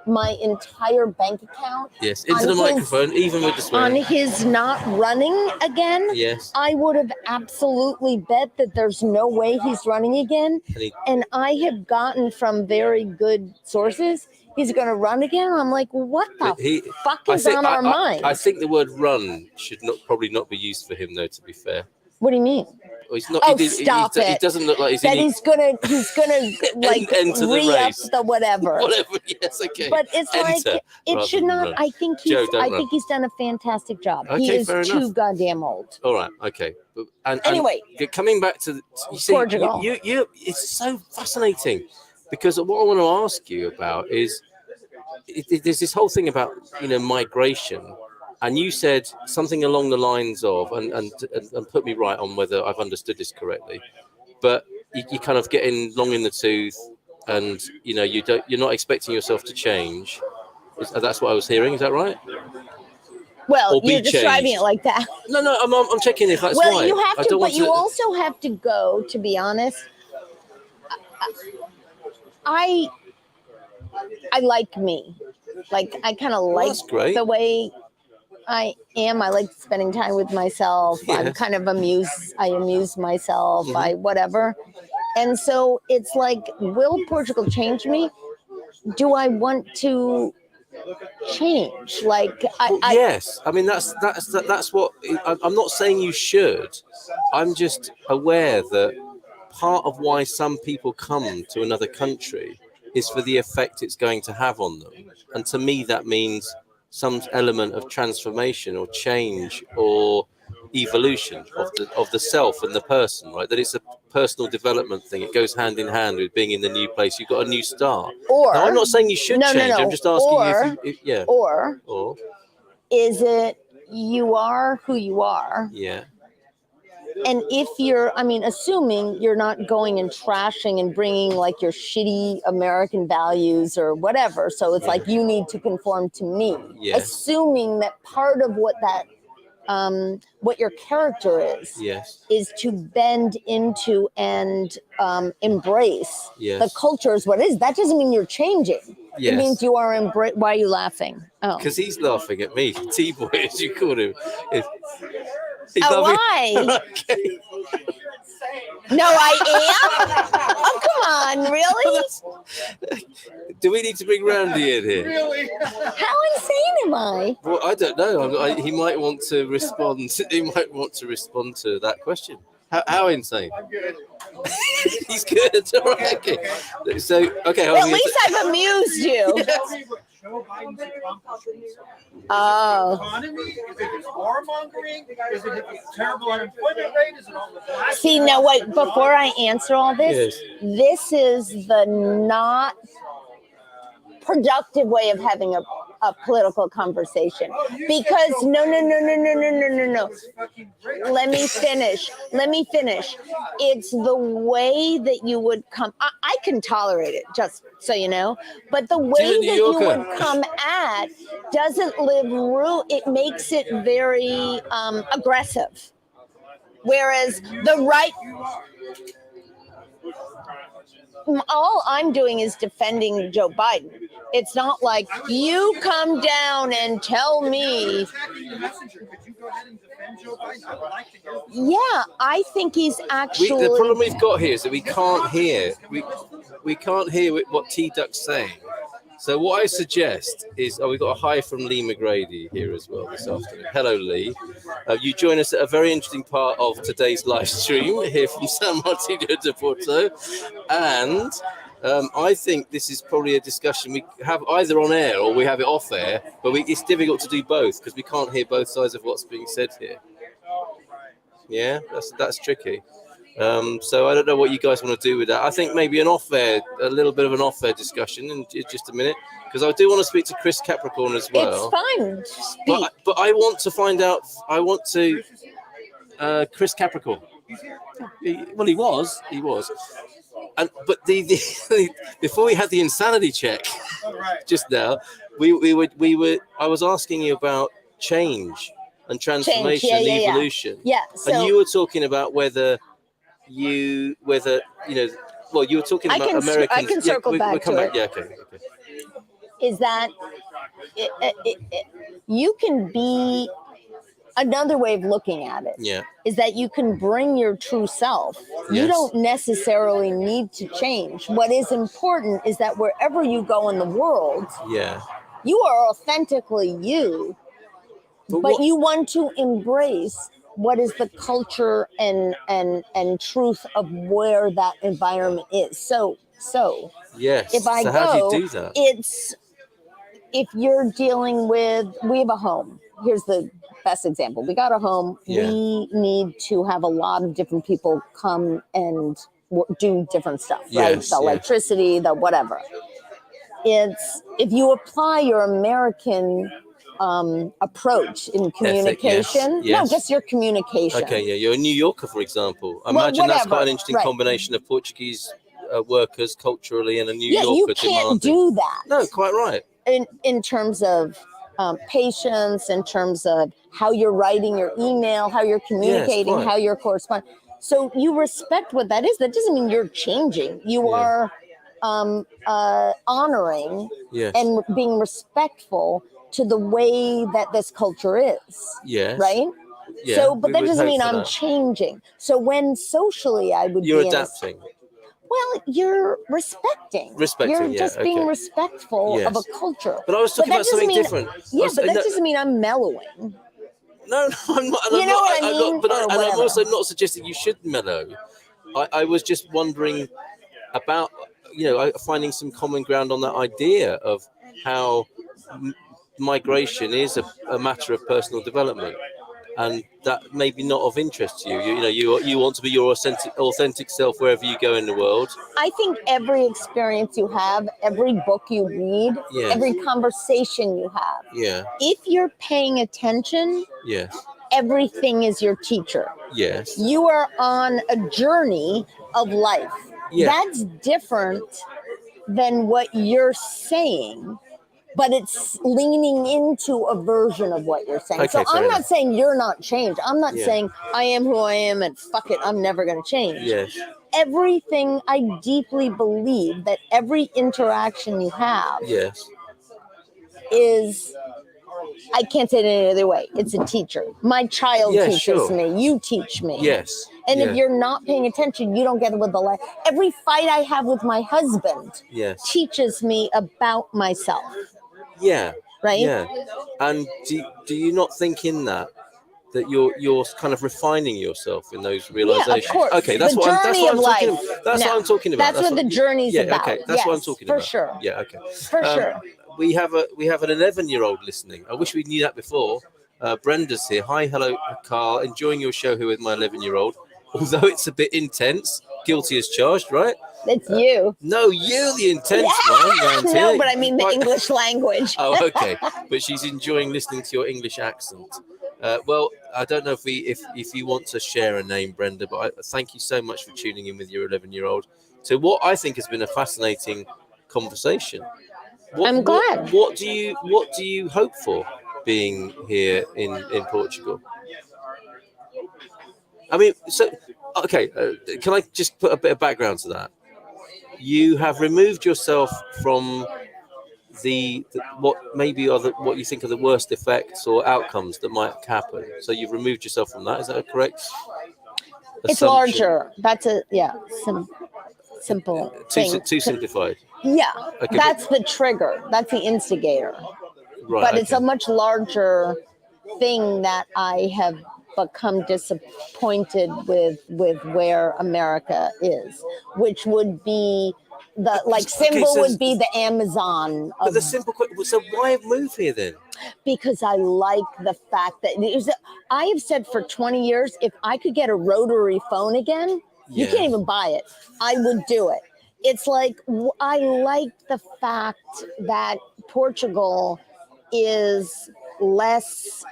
Speaker 2: my entire bank account.
Speaker 1: Yes, into the microphone, even with the swearing.
Speaker 2: On his not running again.
Speaker 1: Yes.
Speaker 2: I would have absolutely bet that there's no way he's running again. And I have gotten from very good sources, he's going to run again. I'm like, what the fuck is on our mind?
Speaker 1: I think the word run should probably not be used for him, though, to be fair.
Speaker 2: What do you mean?
Speaker 1: Well, he's not,
Speaker 2: stop it.
Speaker 1: He doesn't look like he's
Speaker 2: he's gonna like
Speaker 1: enter the
Speaker 2: re-up the whatever.
Speaker 1: Whatever, yes, okay.
Speaker 2: But it's like it should not. I think he's done a fantastic job.
Speaker 1: Okay,
Speaker 2: he is
Speaker 1: fair
Speaker 2: too
Speaker 1: enough.
Speaker 2: goddamn old.
Speaker 1: All right, okay. And
Speaker 2: anyway,
Speaker 1: coming back to
Speaker 2: Portugal.
Speaker 1: You it's so fascinating because what I want to ask you about is there's this whole thing about migration, and you said something along the lines of, and put me right on whether I've understood this correctly, but you kind of getting long in the tooth, and you're not expecting yourself to change. That's what I was hearing. Is that right?
Speaker 2: Well, you're describing it like that.
Speaker 1: No, I'm checking if that's
Speaker 2: well,
Speaker 1: right.
Speaker 2: You have to, but you also have to go. To be honest, I like me. Like I kind of like the way I am. I like spending time with myself. Yes. I'm kind of amused. I amuse myself. I whatever. And so it's like, will Portugal change me? Do I want to change? Like,
Speaker 1: yes. I mean, that's what I'm not saying you should. I'm just aware that part of why some people come to another country is for the effect it's going to have on them. And to me, that means some element of transformation or change or evolution of the self and the person, right? That it's a personal development thing. It goes hand in hand with being in the new place. You've got a new start. Now, I'm not saying you should change. No. I'm just asking you Or
Speaker 2: is it you are who you are?
Speaker 1: Yeah.
Speaker 2: And if assuming you're not going and trashing and bringing like your shitty American values or whatever. So it's like, you need to conform to me. Yes. Assuming that part of what that, what your character is to bend into and embrace the culture is what it is. That doesn't mean you're changing. Yes. It means you are Why are you laughing? Oh,
Speaker 1: because he's laughing at me. T-boy, as you called him.
Speaker 2: Why?
Speaker 1: Okay.
Speaker 2: No, I am? Oh, come on, really?
Speaker 1: Do we need to bring Randy in here?
Speaker 3: Really?
Speaker 2: How insane am I?
Speaker 1: Well, I don't know. He might want to respond. He might want to respond to that question. How insane?
Speaker 3: I'm good.
Speaker 1: He's good. All right. Okay. So, okay.
Speaker 2: Well, at least I've amused you.
Speaker 1: Yes.
Speaker 3: Joe Biden's accomplishments.
Speaker 2: Oh.
Speaker 3: Economy? Is it warmongering? Is it terrible unemployment rate? Is it all the black?
Speaker 2: See, now wait, before I answer all this, this is the not productive way of having a political conversation. Because no. Let me finish. It's the way that you would come. I can tolerate it, just so you know. But the way that you would come at doesn't live room. It makes it very aggressive. Whereas the right, all I'm doing is defending Joe Biden. It's not like you come down and tell me. Yeah, I think he's actually.
Speaker 1: The problem we've got here is that we can't hear. We can't hear what T-Duck's saying. So what I suggest is, we've got a hi from Lee McGrady here as well this afternoon. Hello, Lee. You join us at a very interesting part of today's live stream here from San Martino de Porto. And I think this is probably a discussion we have either on air or we have it off air, but it's difficult to do both because we can't hear both sides of what's being said here. Yeah, that's tricky. So I don't know what you guys want to do with that. I think maybe a little bit of an off-air discussion in just a minute, because I do want to speak to Chris Capricorn as well.
Speaker 2: It's fine. Speak.
Speaker 1: But I want to find out. Chris Capricorn. He was. But the before we had the insanity check just now, I was asking you about change and transformation and evolution.
Speaker 2: Yeah. So,
Speaker 1: and you were talking about whether you were talking about Americans.
Speaker 2: I can circle back to it.
Speaker 1: Yeah, okay.
Speaker 2: Is that you can be another way of looking at it?
Speaker 1: Yeah.
Speaker 2: Is that you can bring your true self. Yes. You don't necessarily need to change. What is important is that wherever you go in the world, you are authentically you, but you want to embrace what is the culture and truth of where that environment is. So
Speaker 1: yes.
Speaker 2: If I
Speaker 1: how do you do that?
Speaker 2: It's if you're dealing with, we have a home. Here's the best example. We got a home. Yeah. We need to have a lot of different people come and do different stuff, right?
Speaker 1: Yes,
Speaker 2: The electricity, the whatever. It's if you apply your American approach in communication,
Speaker 1: yes.
Speaker 2: no, just your communication.
Speaker 1: Okay, yeah, you're a New Yorker, for example. I
Speaker 2: Well,
Speaker 1: imagine that's quite an
Speaker 2: whatever,
Speaker 1: interesting
Speaker 2: right.
Speaker 1: combination of Portuguese workers culturally and a New
Speaker 2: Yeah,
Speaker 1: Yorker
Speaker 2: you can't
Speaker 1: demanding.
Speaker 2: do that.
Speaker 1: No, quite right.
Speaker 2: In terms of patience, in terms of how you're writing your email, how you're communicating,
Speaker 1: quite.
Speaker 2: how you're corresponding. So you respect what that is. That doesn't mean you're changing. You are honoring and being respectful to the way that this culture is.
Speaker 1: Yes.
Speaker 2: Right?
Speaker 1: Yeah,
Speaker 2: so, but
Speaker 1: we
Speaker 2: that
Speaker 1: would
Speaker 2: doesn't
Speaker 1: hope
Speaker 2: mean
Speaker 1: for
Speaker 2: I'm
Speaker 1: that.
Speaker 2: changing. So when socially I would
Speaker 1: You're
Speaker 2: be
Speaker 1: adapting.
Speaker 2: well, you're respecting.
Speaker 1: Respecting,
Speaker 2: You're just being
Speaker 1: okay.
Speaker 2: respectful
Speaker 1: Yes.
Speaker 2: of a culture.
Speaker 1: But I was talking
Speaker 2: that
Speaker 1: about something
Speaker 2: doesn't mean,
Speaker 1: different.
Speaker 2: Yeah, but that doesn't mean I'm mellowing.
Speaker 1: No, I'm not. And
Speaker 2: You
Speaker 1: I'm
Speaker 2: know
Speaker 1: not,
Speaker 2: what I
Speaker 1: I'm
Speaker 2: mean?
Speaker 1: not, but
Speaker 2: Or
Speaker 1: and I'm
Speaker 2: whatever.
Speaker 1: also not suggesting you should mellow. I was just wondering about, finding some common ground on that idea of how migration is a matter of personal development, and that maybe not of interest to you. You want to be your authentic self wherever you go in the world.
Speaker 2: I think every experience you have, every book you read, every conversation you have, if you're paying attention, everything is your teacher.
Speaker 1: Yes.
Speaker 2: You are on a journey of life. That's different than what you're saying, but it's leaning into a version of what you're saying.
Speaker 1: Okay,
Speaker 2: so I'm
Speaker 1: fair
Speaker 2: not
Speaker 1: enough.
Speaker 2: saying you're not changed. I'm not saying I am who I am and fuck it, I'm never going to change.
Speaker 1: Yes.
Speaker 2: Everything, I deeply believe that every interaction you have is, I can't say it any other way. It's a teacher. My child teaches me. You teach me.
Speaker 1: Yes.
Speaker 2: And if you're not paying attention, you don't get it with the life. Every fight I have with my husband teaches me about myself.
Speaker 1: Yeah.
Speaker 2: Right?
Speaker 1: Yeah. And do you not think in that you're kind of refining yourself in those realizations?
Speaker 2: Yeah, of course.
Speaker 1: Okay, that's what I'm talking about. That's what I'm talking about.
Speaker 2: That's what the journey's about.
Speaker 1: Okay, that's what I'm talking about.
Speaker 2: For sure.
Speaker 1: Yeah, okay.
Speaker 2: For sure.
Speaker 1: We have an 11-year-old listening. I wish we knew that before. Brenda's here. Hi, hello, Carl. Enjoying your show here with my 11-year-old. Although it's a bit intense, guilty as charged, right?
Speaker 2: It's you.
Speaker 1: No, you're the intense one.
Speaker 2: No, but I mean the English language.
Speaker 1: Oh, okay. But she's enjoying listening to your English accent. Well, I don't know if you want to share a name, Brenda, but thank you so much for tuning in with your 11-year-old to what I think has been a fascinating conversation.
Speaker 2: I'm glad.
Speaker 1: What do you hope for being here in Portugal? I mean, so okay. Can I just put a bit of background to that? You have removed yourself from what maybe are what you think are the worst effects or outcomes that might happen. So you've removed yourself from that. Is that a correct assumption?
Speaker 2: It's larger. That's a simple thing.
Speaker 1: Too simplified.
Speaker 2: Yeah,
Speaker 1: Okay,
Speaker 2: that's the trigger. That's the instigator.
Speaker 1: Right.
Speaker 2: But it's a much larger thing that I have become disappointed with where America is, which would be the symbol would be the Amazon.
Speaker 1: But the simple question. So why move here then?
Speaker 2: Because I like the fact that I have said for 20 years, if I could get a rotary phone again, you can't even buy it. I would do it. It's like I like the fact that Portugal is less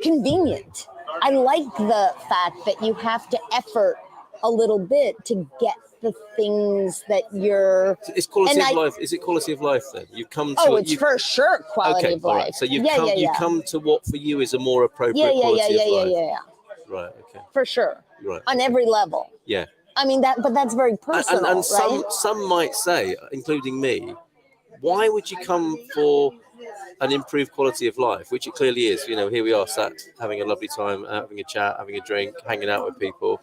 Speaker 2: convenient. I like the fact that you have to effort a little bit to get the things that you're.
Speaker 1: It's quality of life. Is it quality of life then? You've come to.
Speaker 2: It's for sure quality of life.
Speaker 1: Right. So you've come to what for you is a more appropriate quality of life.
Speaker 2: Yeah.
Speaker 1: Right. Okay.
Speaker 2: For sure.
Speaker 1: Right.
Speaker 2: On every level.
Speaker 1: Yeah.
Speaker 2: I mean but that's very personal,
Speaker 1: and
Speaker 2: right?
Speaker 1: some might say, including me, why would you come for an improved quality of life, which it clearly is. Here we are sat having a lovely time, having a chat, having a drink, hanging out with people,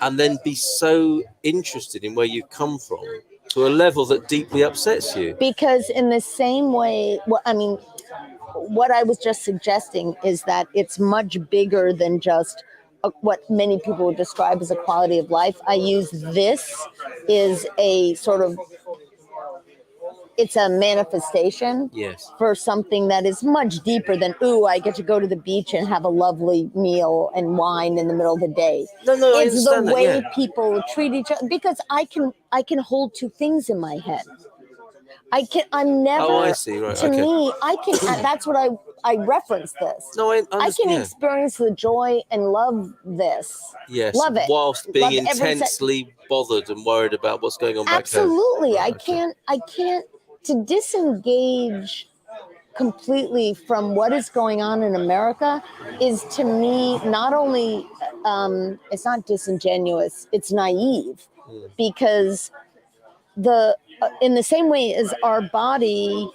Speaker 1: and then be so interested in where you've come from to a level that deeply upsets you.
Speaker 2: Because in the same way, what I was just suggesting is that it's much bigger than just what many people would describe as a quality of life. I use this is a sort of it's a manifestation
Speaker 1: Yes.
Speaker 2: for something that is much deeper than, ooh, I get to go to the beach and have a lovely meal and wine in the middle of the day.
Speaker 1: No, I
Speaker 2: It's the
Speaker 1: understand that,
Speaker 2: way
Speaker 1: yeah.
Speaker 2: people treat each other, because I can hold two things in my head. I'm never,
Speaker 1: Oh, I see, right,
Speaker 2: to
Speaker 1: okay.
Speaker 2: me, that's what I reference this.
Speaker 1: No, I
Speaker 2: I can
Speaker 1: understand.
Speaker 2: experience the joy and love this.
Speaker 1: Yes,
Speaker 2: Love it.
Speaker 1: whilst being
Speaker 2: Love every
Speaker 1: intensely bothered and worried about what's going on back home.
Speaker 2: Absolutely.
Speaker 1: Right,
Speaker 2: I can't to disengage completely from what is going on in America is, to me, not only it's not disingenuous, it's naive, because in the same way as our body,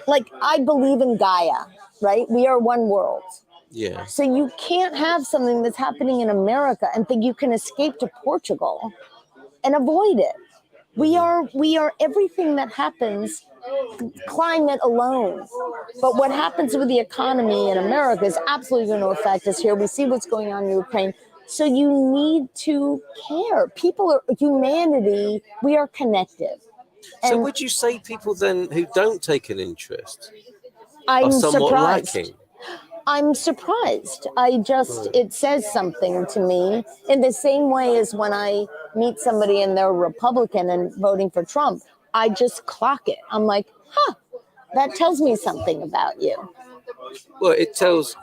Speaker 2: like, I believe in Gaia, right? We are one world.
Speaker 1: Yeah.
Speaker 2: So you can't have something that's happening in America and think you can escape to Portugal and avoid it. We are everything that happens, climate alone. But what happens with the economy in America is absolutely going to affect us here. We see what's going on in Ukraine. So you need to care. Humanity, we are connected.
Speaker 1: So
Speaker 2: And
Speaker 1: would you say people then who don't take an interest
Speaker 2: I'm
Speaker 1: are somewhat
Speaker 2: surprised.
Speaker 1: lacking?
Speaker 2: I'm surprised. It says something to me in the same way as when I meet somebody and they're Republican and voting for Trump. I just clock it. I'm like, that tells me something about you.
Speaker 1: Well, it tells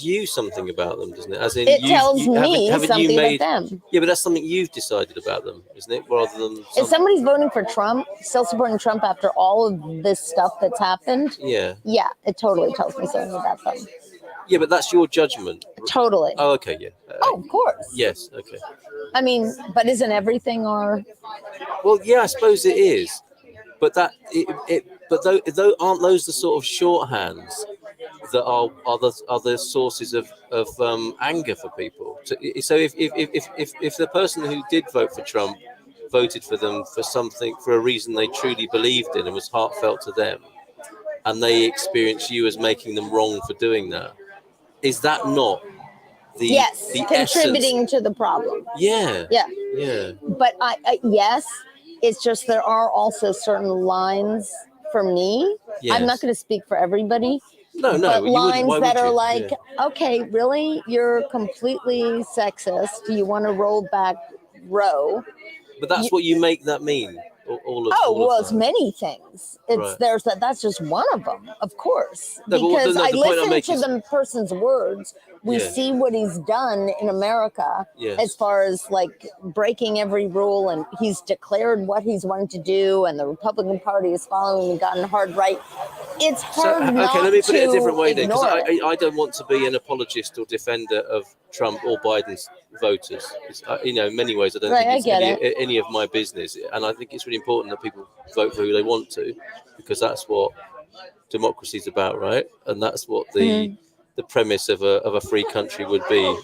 Speaker 1: you something about them, doesn't it? As in,
Speaker 2: It tells me
Speaker 1: haven't
Speaker 2: something
Speaker 1: you made,
Speaker 2: about them.
Speaker 1: Yeah, but that's something you've decided about them, isn't it? Rather than
Speaker 2: If somebody's voting for Trump, still supporting Trump after all of this stuff that's happened,
Speaker 1: yeah,
Speaker 2: it totally tells me something about them.
Speaker 1: Yeah, but that's your judgment.
Speaker 2: Totally.
Speaker 1: Oh, okay, yeah.
Speaker 2: Of course.
Speaker 1: Yes, okay.
Speaker 2: I mean, but isn't everything our?
Speaker 1: Well, yeah, I suppose it is, but though aren't those the sort of shorthands that are the sources of anger for people? So if the person who did vote for Trump voted for them for a reason they truly believed in and was heartfelt to them, and they experience you as making them wrong for doing that, is that not the
Speaker 2: contributing
Speaker 1: essence?
Speaker 2: To the problem?
Speaker 1: Yeah.
Speaker 2: But yes, it's just there are also certain lines for me.
Speaker 1: Yes.
Speaker 2: I'm not going to speak for everybody.
Speaker 1: No,
Speaker 2: but
Speaker 1: you
Speaker 2: lines
Speaker 1: wouldn't.
Speaker 2: that are like, okay, really, you're completely sexist. You want to roll back Roe?
Speaker 1: But that's what you make that mean.
Speaker 2: It's many things. That's just one of them, of course. Because I listen to the person's words. We see what he's done in America as far as like breaking every rule, and he's declared what he's wanted to do, and the Republican Party is following and gotten hard right. It's hard not to. Okay, let me put it a different way then, because
Speaker 1: I don't want to be an apologist or defender of Trump or Biden's voters. In many ways, I don't think it's any of my business, and I think it's really important that people vote for who they want to, because that's what democracy is about, right? And that's what the premise of a free country would be.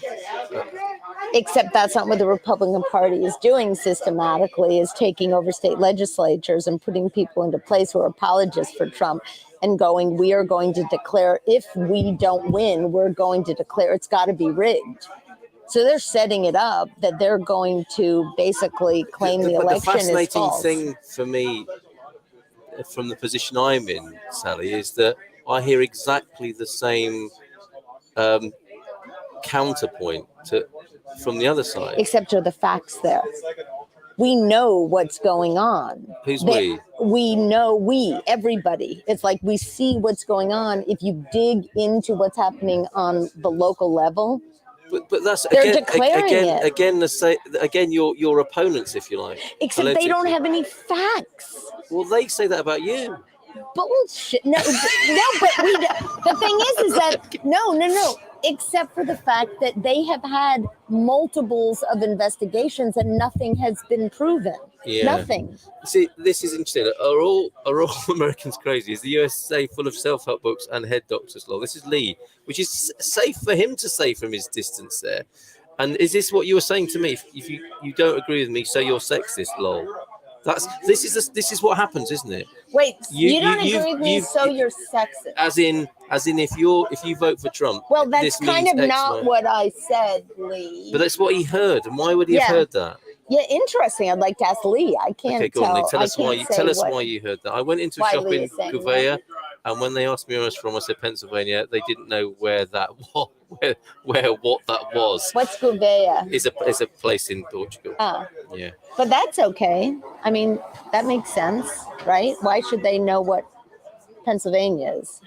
Speaker 2: Except that's not what the Republican Party is doing systematically, is taking over state legislatures and putting people into place who are apologists for Trump and going, we are going to declare, if we don't win, we're going to declare it's got to be rigged. So they're setting it up that they're going to basically claim the election is false.
Speaker 1: The fascinating thing for me, from the position I'm in, Sally, is that I hear exactly the same counterpoint from the other side.
Speaker 2: Except for the facts there. We know what's going on.
Speaker 1: Who's we?
Speaker 2: We know, everybody. It's like we see what's going on. If you dig into what's happening on the local level,
Speaker 1: but that's
Speaker 2: they're declaring it.
Speaker 1: Again, your opponents, if you like.
Speaker 2: Except they don't have any facts.
Speaker 1: Well, they say that about you.
Speaker 2: Bullshit. No, but the thing is that no. Except for the fact that they have had multiples of investigations and nothing has been proven.
Speaker 1: Yeah.
Speaker 2: Nothing.
Speaker 1: See, this is interesting. Are all Americans crazy? Is the USA full of self-help books and head doctors? Law. This is Lee, which is safe for him to say from his distance there. And is this what you were saying to me? If you don't agree with me, say you're sexist, lol. This is what happens, isn't it?
Speaker 2: Wait, you don't agree with me, so you're sexist.
Speaker 1: As in, if you vote for Trump,
Speaker 2: well, that's kind of not what I said, Lee.
Speaker 1: But that's what he heard, and why would he have heard that?
Speaker 2: Yeah, interesting. I'd like to ask Lee. I can't
Speaker 1: Okay, go on, Lee.
Speaker 2: tell.
Speaker 1: Tell us why. Tell us why you heard that. I went into a
Speaker 2: why
Speaker 1: shop
Speaker 2: Lee
Speaker 1: in
Speaker 2: is saying
Speaker 1: Gouveia, and when they asked me where I was from, I said Pennsylvania. They didn't know where that was. Where what that was.
Speaker 2: What's Gouveia?
Speaker 1: Is a place in Portugal. Yeah.
Speaker 2: But that's okay. I mean, that makes sense, right? Why should they know what Pennsylvania is?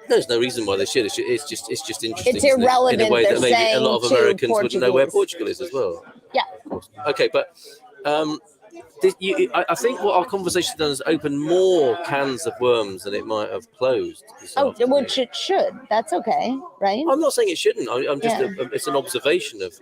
Speaker 1: There's no reason why they should. It's just interesting.
Speaker 2: It's irrelevant.
Speaker 1: In a way that maybe a lot of Americans wouldn't know where
Speaker 2: Portuguese.
Speaker 1: Portugal is as well.
Speaker 2: Yeah.
Speaker 1: Of course. Okay, but I think what our conversation done is open more cans of worms than it might have closed.
Speaker 2: Which it should. That's okay, right?
Speaker 1: I'm not saying it shouldn't. I'm just it's an observation of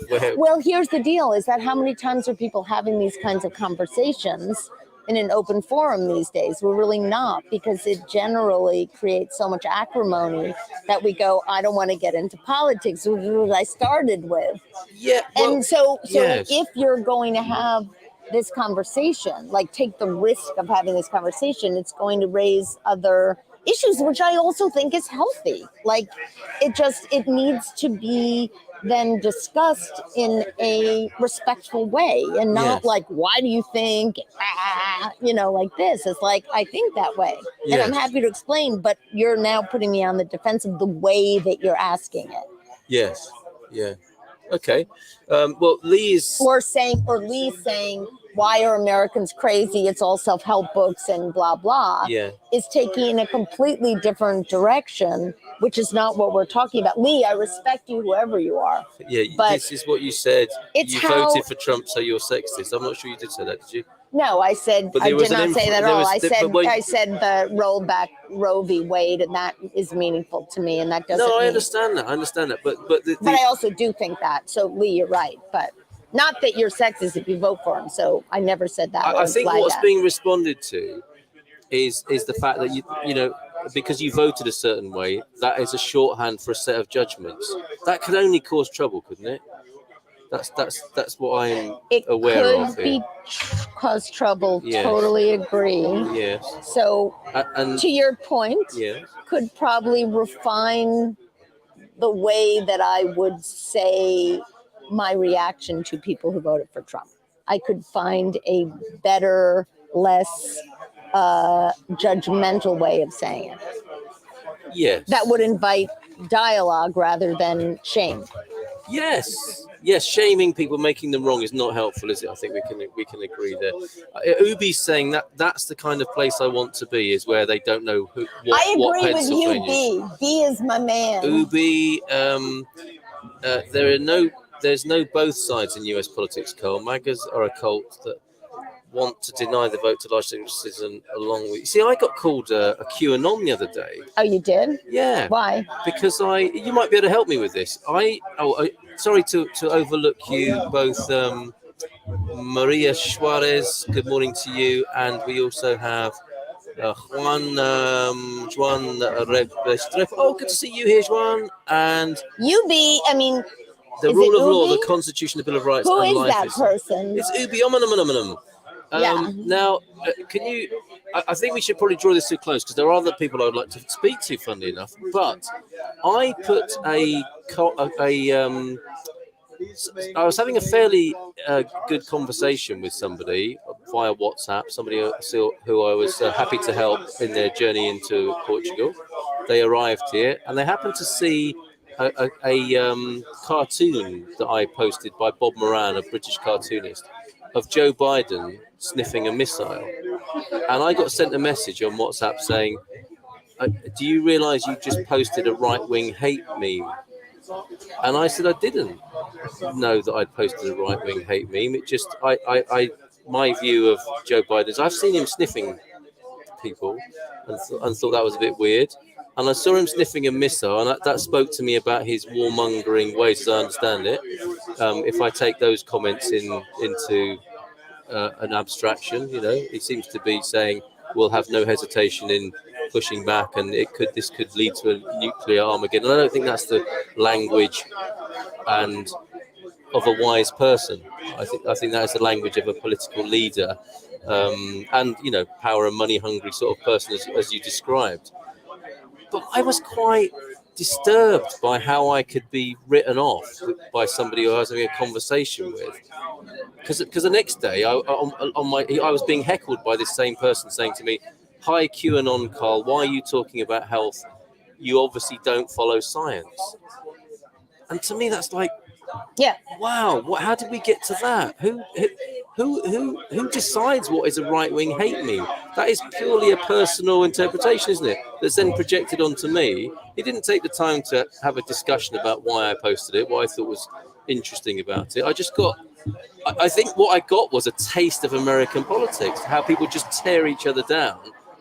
Speaker 1: where.
Speaker 2: Well, here's the deal: is that how many times are people having these kinds of conversations in an open forum these days? We're really not, because it generally creates so much acrimony that we go, I don't want to get into politics, which is what I started with.
Speaker 1: Yeah. Well,
Speaker 2: and so
Speaker 1: yes.
Speaker 2: If you're going to have this conversation, like take the risk of having this conversation, it's going to raise other issues, which I also think is healthy. Like it needs to be then discussed in a respectful way, and not like, why do you think, like this? It's like, I think that way. And I'm happy to explain, but you're now putting me on the defense of the way that you're asking it.
Speaker 1: Yes. Yeah. Okay. Well, Lee's saying,
Speaker 2: why are Americans crazy? It's all self-help books and blah, blah.
Speaker 1: Yeah.
Speaker 2: Is taking a completely different direction, which is not what we're talking about. Lee, I respect you, whoever you are.
Speaker 1: Yeah, but this is what you said. You voted for Trump, so you're sexist. I'm not sure you did say that, did you?
Speaker 2: No, I said, I did not say that at all. I said the rollback Roe v. Wade, and that is meaningful to me, and that doesn't
Speaker 1: I understand that. But
Speaker 2: I also do think that. So, Lee, you're right. But not that you're sexist if you vote for him. So I never said that.
Speaker 1: I think what's being responded to is the fact that you know, because you voted a certain way, that is a shorthand for a set of judgments. That could only cause trouble, couldn't it? That's what I'm aware of. It
Speaker 2: could cause trouble. Yes. Totally agree.
Speaker 1: Yes.
Speaker 2: So, and to your point, could probably refine the way that I would say my reaction to people who voted for Trump. I could find a better, less judgmental way of saying it.
Speaker 1: Yes.
Speaker 2: That would invite dialogue rather than shame.
Speaker 1: Yes, shaming people, making them wrong is not helpful, is it? I think we can agree there. Ubi's saying that's the kind of place I want to be, is where they don't know what Pennsylvania is. I agree with you, B. B is my man. Ubi, there's no both sides in US politics, Cole. MAGAs are a cult that want to deny the vote to large citizen along with... See, I got called a QAnon the other day. Oh, you did? Yeah. Why? Because you might be able to help me with this. Sorry to overlook you both, Maria Suarez, good morning to you. And we also have Juan Restrepo. Oh, good to see you here, Juan. And the rule of law, the Constitution, the Bill of Rights, and life. Who is that person? It's Ubi. Now, can you? I think we should probably draw this to a close, because there are other people I would like to speak to, funnily enough. But I put I was having a fairly good conversation with somebody via WhatsApp, somebody who I was happy to help in their journey into Portugal. They arrived here, and they happened to see a cartoon that I posted by Bob Moran, a British cartoonist, of Joe Biden sniffing a missile. And I got sent a message on WhatsApp saying, do you realise you just posted a right-wing hate meme? And I said I didn't know that I'd posted a right-wing hate meme. It just, my view of Joe Biden is I've seen him sniffing people and thought that was a bit weird. And I saw him sniffing a missile, and that spoke to me about his warmongering ways, as I understand it. If I take those comments into an abstraction, he seems to be saying we'll have no hesitation in pushing back, and this could lead to a nuclear Armageddon. And I don't think that's the language and of a wise person. I think that is the language of a political leader, and power and money hungry sort of person, as you described. But I was quite disturbed by how I could be written off by somebody who I was having a conversation with. Because the next day, I was being heckled by this same person saying to me, "Hi, QAnon Carl, why are you talking about health? You obviously don't follow science." And to me, that's like,
Speaker 2: Yeah.
Speaker 1: wow, how did we get to that? Who decides what is a right-wing hate meme? That is purely a personal interpretation, isn't it? That's then projected onto me. He didn't take the time to have a discussion about why I posted it, what I thought was interesting about it. I think what I got was a taste of American politics, how people just tear each other down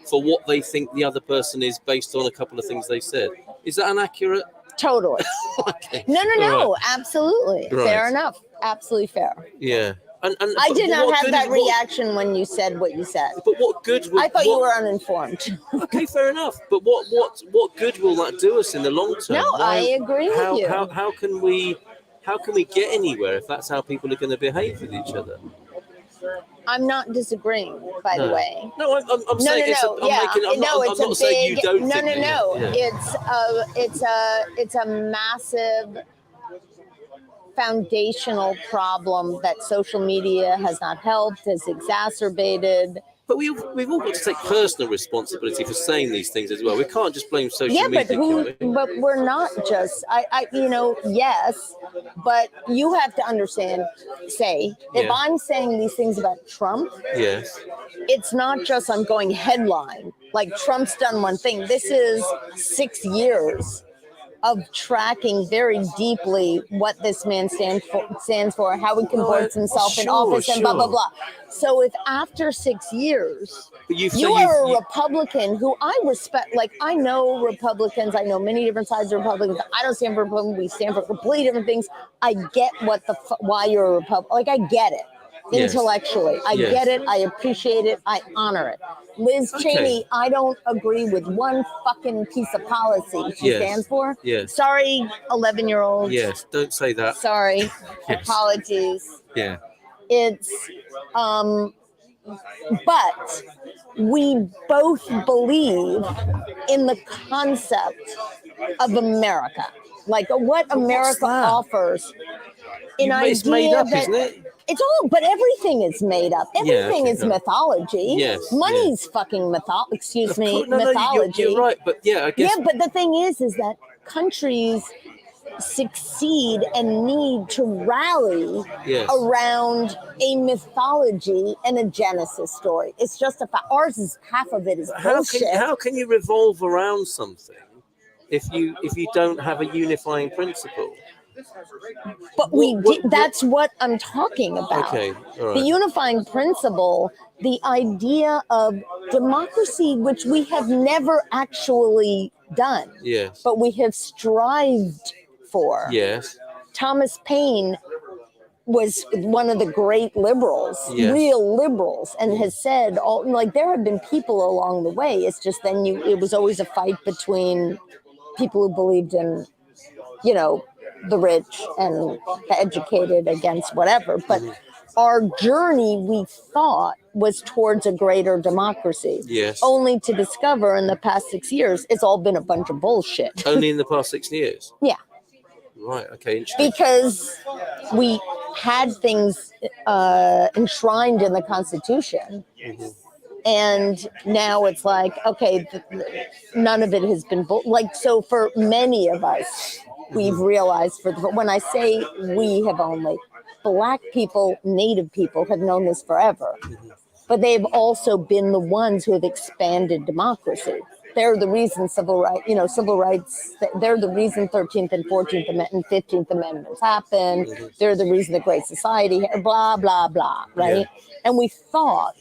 Speaker 1: for what they think the other person is based on a couple of things they said. Is that inaccurate?
Speaker 2: Totally.
Speaker 1: Okay.
Speaker 2: No,
Speaker 1: Right.
Speaker 2: absolutely.
Speaker 1: Right.
Speaker 2: Fair enough. Absolutely fair.
Speaker 1: Yeah. And
Speaker 2: I did not have that
Speaker 1: what-
Speaker 2: reaction when you said what you said.
Speaker 1: But what good?
Speaker 2: I thought you were uninformed.
Speaker 1: Okay, fair enough. But what good will that do us in the long term?
Speaker 2: No, I agree with you.
Speaker 1: How can we get anywhere if that's how people are going to behave with each other?
Speaker 2: I'm not disagreeing, by the way.
Speaker 1: No, I'm saying
Speaker 2: no.
Speaker 1: I'm not saying you don't.
Speaker 2: No.
Speaker 1: think that, yeah.
Speaker 2: It's a massive foundational problem that social media has not helped, has exacerbated.
Speaker 1: But we've all got to take personal responsibility for saying these things as well. We can't just blame social media.
Speaker 2: But we're not just. Yes, but you have to understand. If I'm saying these things about Trump,
Speaker 1: yes,
Speaker 2: it's not just I'm going headline like Trump's done one thing. This is 6 years of tracking very deeply what this man stands for, how he comports himself in office, and blah, blah, blah. So if after 6 years, you are a Republican who I respect, like I know Republicans, I know many different sides of Republicans. I don't stand for Republicans, we stand for completely different things. I get why you're a Republican, like I get it. Intellectually, I get it, I appreciate it, I honor it. Liz Cheney, I don't agree with one fucking piece of policy she stands for.
Speaker 1: Yes.
Speaker 2: Sorry, 11-year-old.
Speaker 1: Yes, don't say that.
Speaker 2: Sorry, apologies.
Speaker 1: Yeah.
Speaker 2: It's, but we both believe in the concept of America, like what America offers.
Speaker 1: It's made up, isn't it?
Speaker 2: But everything is made up. Everything is mythology.
Speaker 1: Yes.
Speaker 2: Money's fucking mythology.
Speaker 1: Mythology. You're right, but I guess.
Speaker 2: Yeah, but the thing is that countries succeed and need to rally around a mythology and a Genesis story. It's just ours is half of it is bullshit.
Speaker 1: How can you revolve around something if you don't have a unifying principle?
Speaker 2: But that's what I'm talking about.
Speaker 1: Okay, all right.
Speaker 2: The unifying principle, the idea of democracy, which we have never actually done.
Speaker 1: Yes.
Speaker 2: But we have strived for.
Speaker 1: Yes.
Speaker 2: Thomas Paine was one of the great liberals, real liberals, and has said there have been people along the way. It's just then it was always a fight between people who believed in, the rich and the educated against whatever. But our journey, we thought, was towards a greater democracy.
Speaker 1: Yes.
Speaker 2: Only to discover in the past 6 years, it's all been a bunch of bullshit.
Speaker 1: Only in the past 6 years?
Speaker 2: Yeah.
Speaker 1: Right, okay, interesting.
Speaker 2: Because we had things enshrined in the Constitution. Mm-hmm. And now it's like, okay, none of it has been so for many of us, we've realized when I say we have only, Black people, Native people have known this forever, but they've also been the ones who have expanded democracy. They're the reason civil rights, they're the reason 13th and 14th Amendment and 15th Amendments happened. They're the reason the Great Society, blah, blah, blah, right? Yeah. And we thought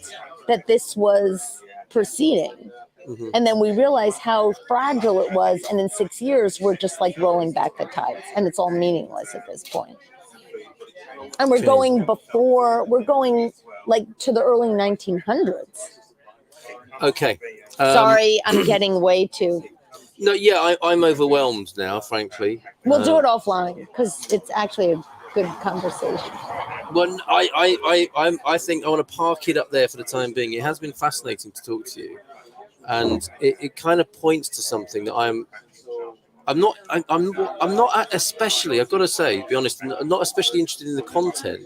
Speaker 2: that this was proceeding. Mm-hmm. And then we realized how fragile it was. And in 6 years, we're just like rolling back the tides. And it's all meaningless at this point. And we're going like to the early 1900s.
Speaker 1: Okay.
Speaker 2: Sorry, I'm getting way too.
Speaker 1: No, yeah, I'm overwhelmed now, frankly.
Speaker 2: We'll do it offline because it's actually a good conversation.
Speaker 1: Well, I think I want to park it up there for the time being. It has been fascinating to talk to you, and it kind of points to something that I'm not especially, I've got to say, be honest, I'm not especially interested in the content,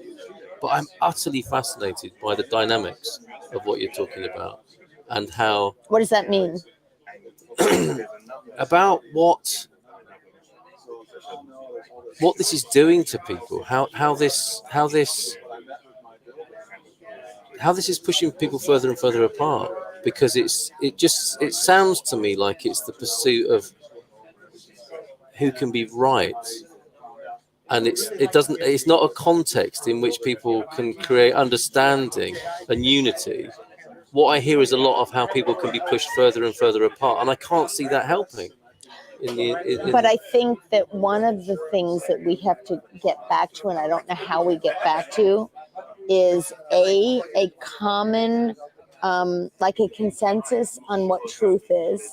Speaker 1: but I'm utterly fascinated by the dynamics of what you're talking about and how.
Speaker 2: What does that mean?
Speaker 1: About what this is doing to people, how this is pushing people further and further apart, because it sounds to me like it's the pursuit of who can be right, and it's not a context in which people can create understanding and unity. What I hear is a lot of how people can be pushed further and further apart, and I can't see that helping.
Speaker 2: But I think that one of the things that we have to get back to, and I don't know how we get back to, is a common, like a consensus on what truth is.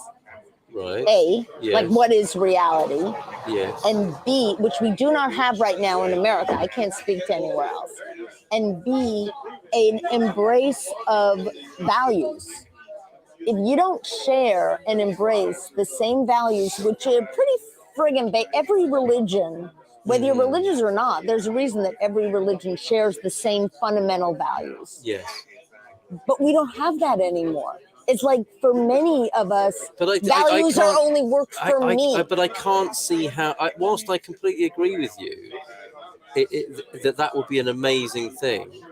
Speaker 1: Right.
Speaker 2: A,
Speaker 1: yes.
Speaker 2: Like what is reality?
Speaker 1: Yes.
Speaker 2: And B, which we do not have right now in America. I can't speak to anywhere else. And B, an embrace of values. If you don't share and embrace the same values, which are pretty friggin' every religion, whether you're religious or not, there's a reason that every religion shares the same fundamental values.
Speaker 1: Yes.
Speaker 2: But we don't have that anymore. It's like for many of us, values are only work for me.
Speaker 1: But I can't see how, whilst I completely agree with you, that would be an amazing thing.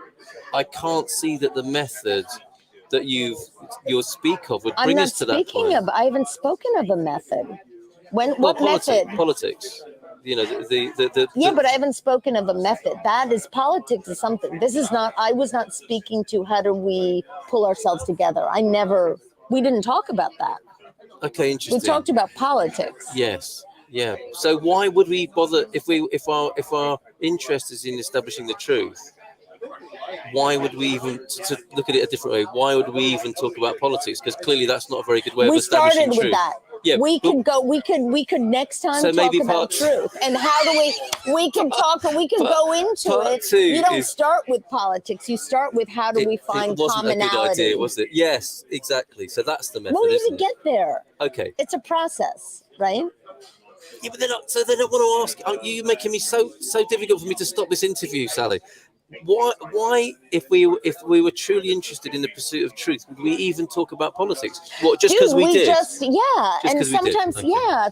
Speaker 1: I can't see that the method that you speak of would bring us to that point.
Speaker 2: I haven't spoken of a method. What method?
Speaker 1: Politics. You know,
Speaker 2: but I haven't spoken of a method. That is, politics is something. This is not, I was not speaking to how do we pull ourselves together. We didn't talk about that.
Speaker 1: Okay, interesting.
Speaker 2: We talked about politics.
Speaker 1: Yes. Yeah. So why would we bother if our interest is in establishing the truth? Why would we even, to look at it a different way, why would we even talk about politics? Because clearly that's not a very good way of establishing truth.
Speaker 2: We started with that. Yeah, we could next time talk about truth. And how do we can talk and we can go into it. You don't start with politics. You start with how do we find commonality. It wasn't a good idea,
Speaker 1: was it? Yes, exactly. So that's the method,
Speaker 2: we'll even get there.
Speaker 1: Okay.
Speaker 2: It's a process, right?
Speaker 1: Yeah, but they don't want to ask. You're making me so difficult for me to stop this interview, Sally. Why, if we were truly interested in the pursuit of truth, would we even talk about politics? What, just because we did?
Speaker 2: And sometimes,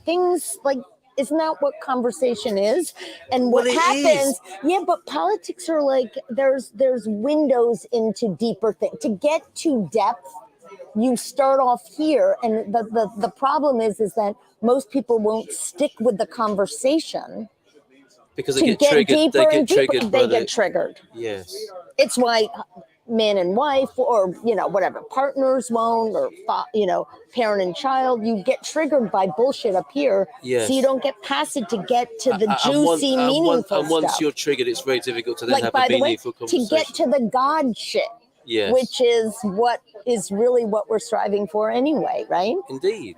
Speaker 2: things like, isn't that what conversation is? And what happens? Yeah, but politics are like, there's windows into deeper things. To get to depth, you start off here, and the problem is that most people won't stick with the conversation.
Speaker 1: Because they get triggered. They get
Speaker 2: triggered.
Speaker 1: Yes.
Speaker 2: It's why man and wife, or whatever, partners won't, or parent and child, you get triggered by bullshit up here.
Speaker 1: Yes.
Speaker 2: So you don't get past it to get to the juicy, meaningful stuff.
Speaker 1: And once you're triggered, it's very difficult to then have a meaningful conversation.
Speaker 2: To get to the God shit.
Speaker 1: Yes.
Speaker 2: Which is what is really what we're striving for anyway, right?
Speaker 1: Indeed.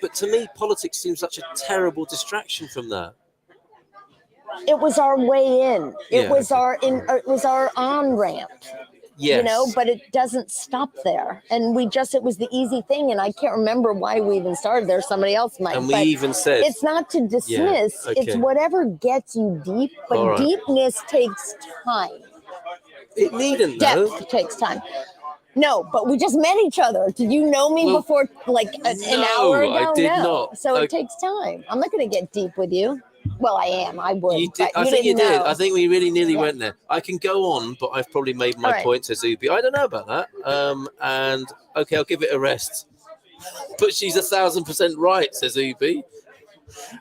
Speaker 1: But to me, politics seems such a terrible distraction from that.
Speaker 2: It was our way in. It was our on-ramp.
Speaker 1: Yes.
Speaker 2: But it doesn't stop there. And it was the easy thing. And I can't remember why we even started there. Somebody else might.
Speaker 1: And we even said.
Speaker 2: It's not to dismiss. It's whatever gets you deep. But deepness takes time.
Speaker 1: It needn't, though.
Speaker 2: Depth takes time. No, but we just met each other. Did you know me before, like an hour ago?
Speaker 1: I did not.
Speaker 2: So it takes time. I'm not going to get deep with you. Well, I am. I would.
Speaker 1: You did. I think you did. I think we really nearly went there. I can go on, but I've probably made my point to Zubi. I don't know about that. And okay, I'll give it a rest. But she's 1,000% right, says Ubi.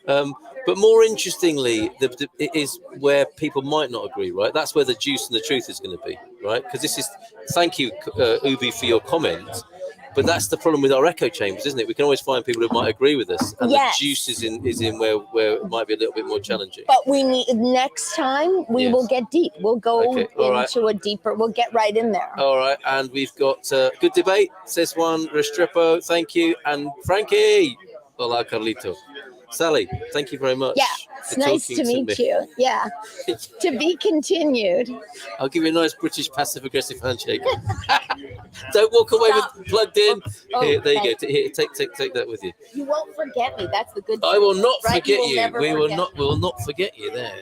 Speaker 1: But more interestingly, it is where people might not agree, right? That's where the juice and the truth is going to be, right? Because this is, thank you, Ubi, for your comment. But that's the problem with our echo chambers, isn't it? We can always find people who might agree with us, and the juice is in where it might be a little bit more challenging.
Speaker 2: But we need, next time we will get deep. We'll go into a deeper. We'll get right in there.
Speaker 1: All right, and we've got good debate. Says one, Restrepo, thank you, and Frankie. Hola, Carlito. Sally, thank you very much.
Speaker 2: Yeah, it's nice to meet you. Yeah, to be continued.
Speaker 1: I'll give you a nice British passive-aggressive handshake. Don't walk away with plugged in.
Speaker 2: Oh,
Speaker 1: Here, there you
Speaker 2: thank
Speaker 1: go. Here, take that with you.
Speaker 2: You won't forget me. That's the good thing.
Speaker 1: I will not
Speaker 2: Right,
Speaker 1: forget
Speaker 2: will
Speaker 1: you.
Speaker 2: never
Speaker 1: We will
Speaker 2: forget
Speaker 1: not.
Speaker 2: me.
Speaker 1: We will not forget you there.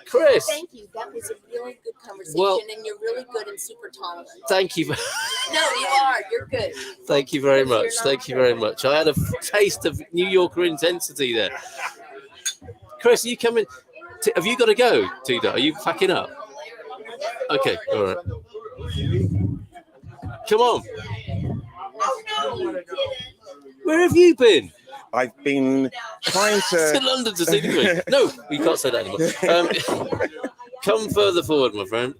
Speaker 1: Chris.
Speaker 2: Thank you. That was a really good conversation,
Speaker 1: Well,
Speaker 2: and you're really good and super tolerant.
Speaker 1: Thank you.
Speaker 2: No, you are. You're good.
Speaker 1: Thank you very
Speaker 2: Because you're
Speaker 1: much.
Speaker 2: not
Speaker 1: Thank you very much. I had a taste of New Yorker intensity there. Chris, are you coming? Have you got to go, Tida? Are you packing up? Okay, all right. Come on. Where have you been?
Speaker 4: I've been trying
Speaker 1: To
Speaker 4: to.
Speaker 1: London to see the Queen. No, we can't say that anymore. Come further forward, my friend.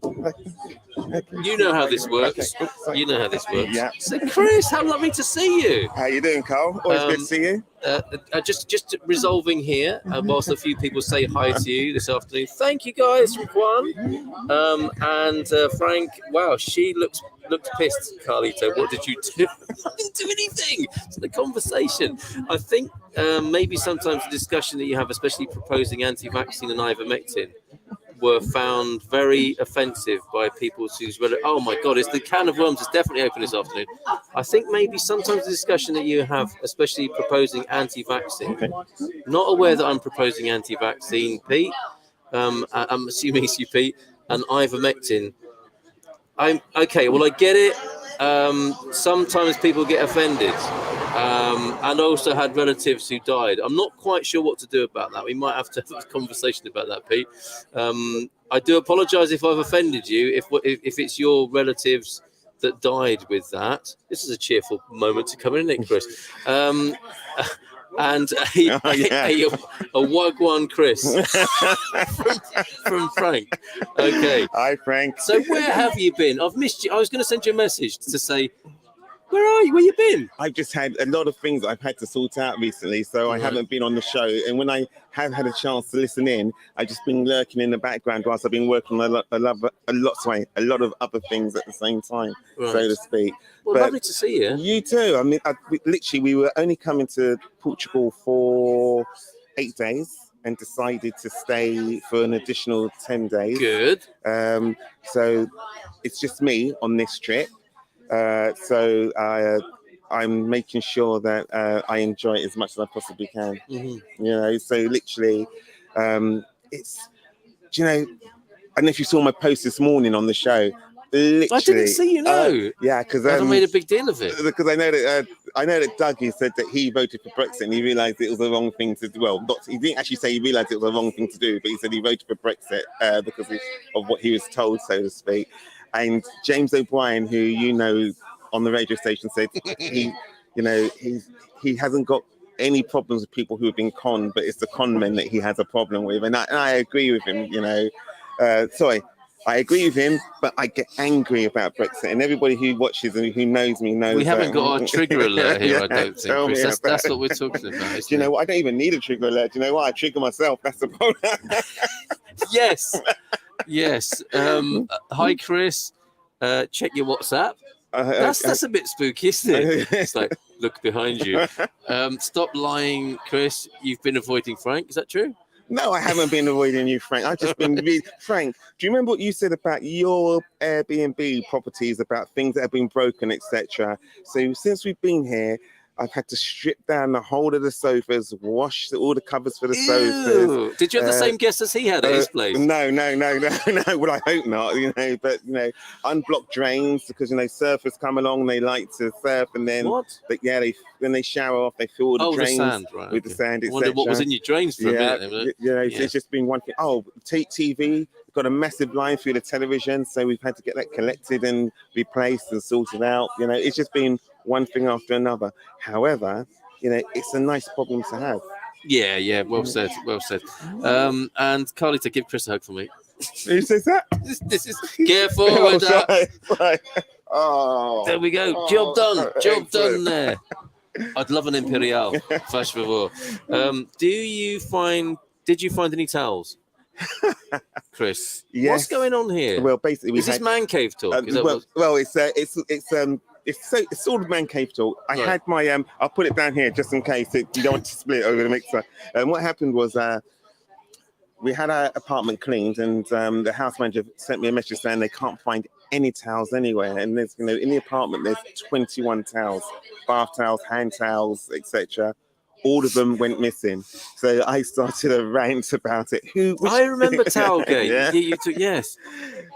Speaker 1: You know how this works. You know how this works.
Speaker 4: Yeah.
Speaker 1: So, Chris, how lovely to see you.
Speaker 4: How you doing, Carl? Always good to see you.
Speaker 1: Just resolving here, whilst a few people say hi to you this afternoon. Thank you, guys, from Juan. And Frank, wow, she looked pissed, Carlito. What did you do? I didn't do anything. It's the conversation. I think maybe sometimes the discussion that you have, especially proposing anti-vaccine and ivermectin, were found very offensive by people who's oh my god, it's the can of worms is definitely open this afternoon. I think maybe sometimes the discussion that you have, especially proposing anti-vaccine, not aware that I'm proposing anti-vaccine, Pete, I'm assuming it's you, Pete, and ivermectin. I'm okay, well I get it. Sometimes people get offended. And also had relatives who died. I'm not quite sure what to do about that. We might have to have a conversation about that, Pete. I do apologise if I've offended you. If it's your relatives that died with that, this is a cheerful moment to come in, isn't it, Chris? And a Wagwan Chris from Frank. Okay.
Speaker 4: Hi, Frank.
Speaker 1: So where have you been? I've missed you. I was going to send you a message to say, where are you? Where you been?
Speaker 4: I've just had a lot of things I've had to sort out recently, so I haven't been on the show. And when I have had a chance to listen in, I've just been lurking in the background whilst I've been working on a lot of other things at the same time, so to speak.
Speaker 1: Well,
Speaker 4: but
Speaker 1: lovely to see you.
Speaker 4: You too. I mean, we were only coming to Portugal for 8 days and decided to stay for an additional 10 days.
Speaker 1: Good.
Speaker 4: So it's just me on this trip. So I'm making sure that I enjoy it as much as I possibly can. Mm-hmm. You know, so literally, it's, you know, I don't know if you saw my post this morning on the show. Literally,
Speaker 1: I didn't see you, no.
Speaker 4: Yeah, because
Speaker 1: I made a big deal of it.
Speaker 4: Because I know that Dougie said that he voted for Brexit and he realised it was the wrong thing to do. Well, he didn't actually say he realised it was the wrong thing to do, but he said he voted for Brexit because of what he was told, so to speak. And James O'Brien, who you know on the radio station, said he hasn't got any problems with people who have been conned, but it's the con men that he has a problem with. And I agree with him. You know, I agree with him, but I get angry about Brexit. And everybody who watches and who knows me knows.
Speaker 1: We haven't got our trigger alert here, I don't think, Chris. That's what we're talking about.
Speaker 4: Do you know what? I don't even need a trigger alert. Do you know what? I trigger myself. That's the problem.
Speaker 1: Yes. Hi, Chris. Check your WhatsApp. That's a bit spooky, isn't it? It's like, look behind you. Stop lying, Chris. You've been avoiding Frank. Is that true?
Speaker 4: No, I haven't been avoiding you, Frank. I've just been Frank, do you remember what you said about your Airbnb properties, about things that have been broken, etc.? So since we've been here, I've had to strip down the whole of the sofas, wash all the covers for the sofas.
Speaker 1: Did you have the same guest as he had at his place?
Speaker 4: No. Well, I hope not. You know, but you know, unblock drains because you know surfers come along, they like to surf, and then when they shower off, they fill the drains
Speaker 1: the sand,
Speaker 4: with the sand.
Speaker 1: I wonder what was in your drains for a minute.
Speaker 4: It's just been one thing. Oh, TV. Got a massive line through the television, so we've had to get that collected and replaced and sorted out. You know, it's just been one thing after another. However, you know, it's a nice problem to have.
Speaker 1: Yeah, well said. And Carly, to give Chris a hug for me.
Speaker 4: Who says that?
Speaker 1: This is careful with that.
Speaker 4: Right. Oh,
Speaker 1: there we go. Job done there. I'd love an Imperial, fast favor. Did you find any towels? Chris,
Speaker 4: yes.
Speaker 1: What's going on here?
Speaker 4: Well, basically,
Speaker 1: is this man cave talk?
Speaker 4: It's sort of man cave talk. I had my I'll put it down here just in case you don't want to split it over the mixer. And what happened was we had our apartment cleaned, and the house manager sent me a message saying they can't find any towels anywhere. And there's, you know, in the apartment, there's 21 towels, bath towels, hand towels, etc. All of them went missing. So I started a rant about it.
Speaker 1: I remember Towelgate.
Speaker 4: Yeah.
Speaker 1: You took, yes.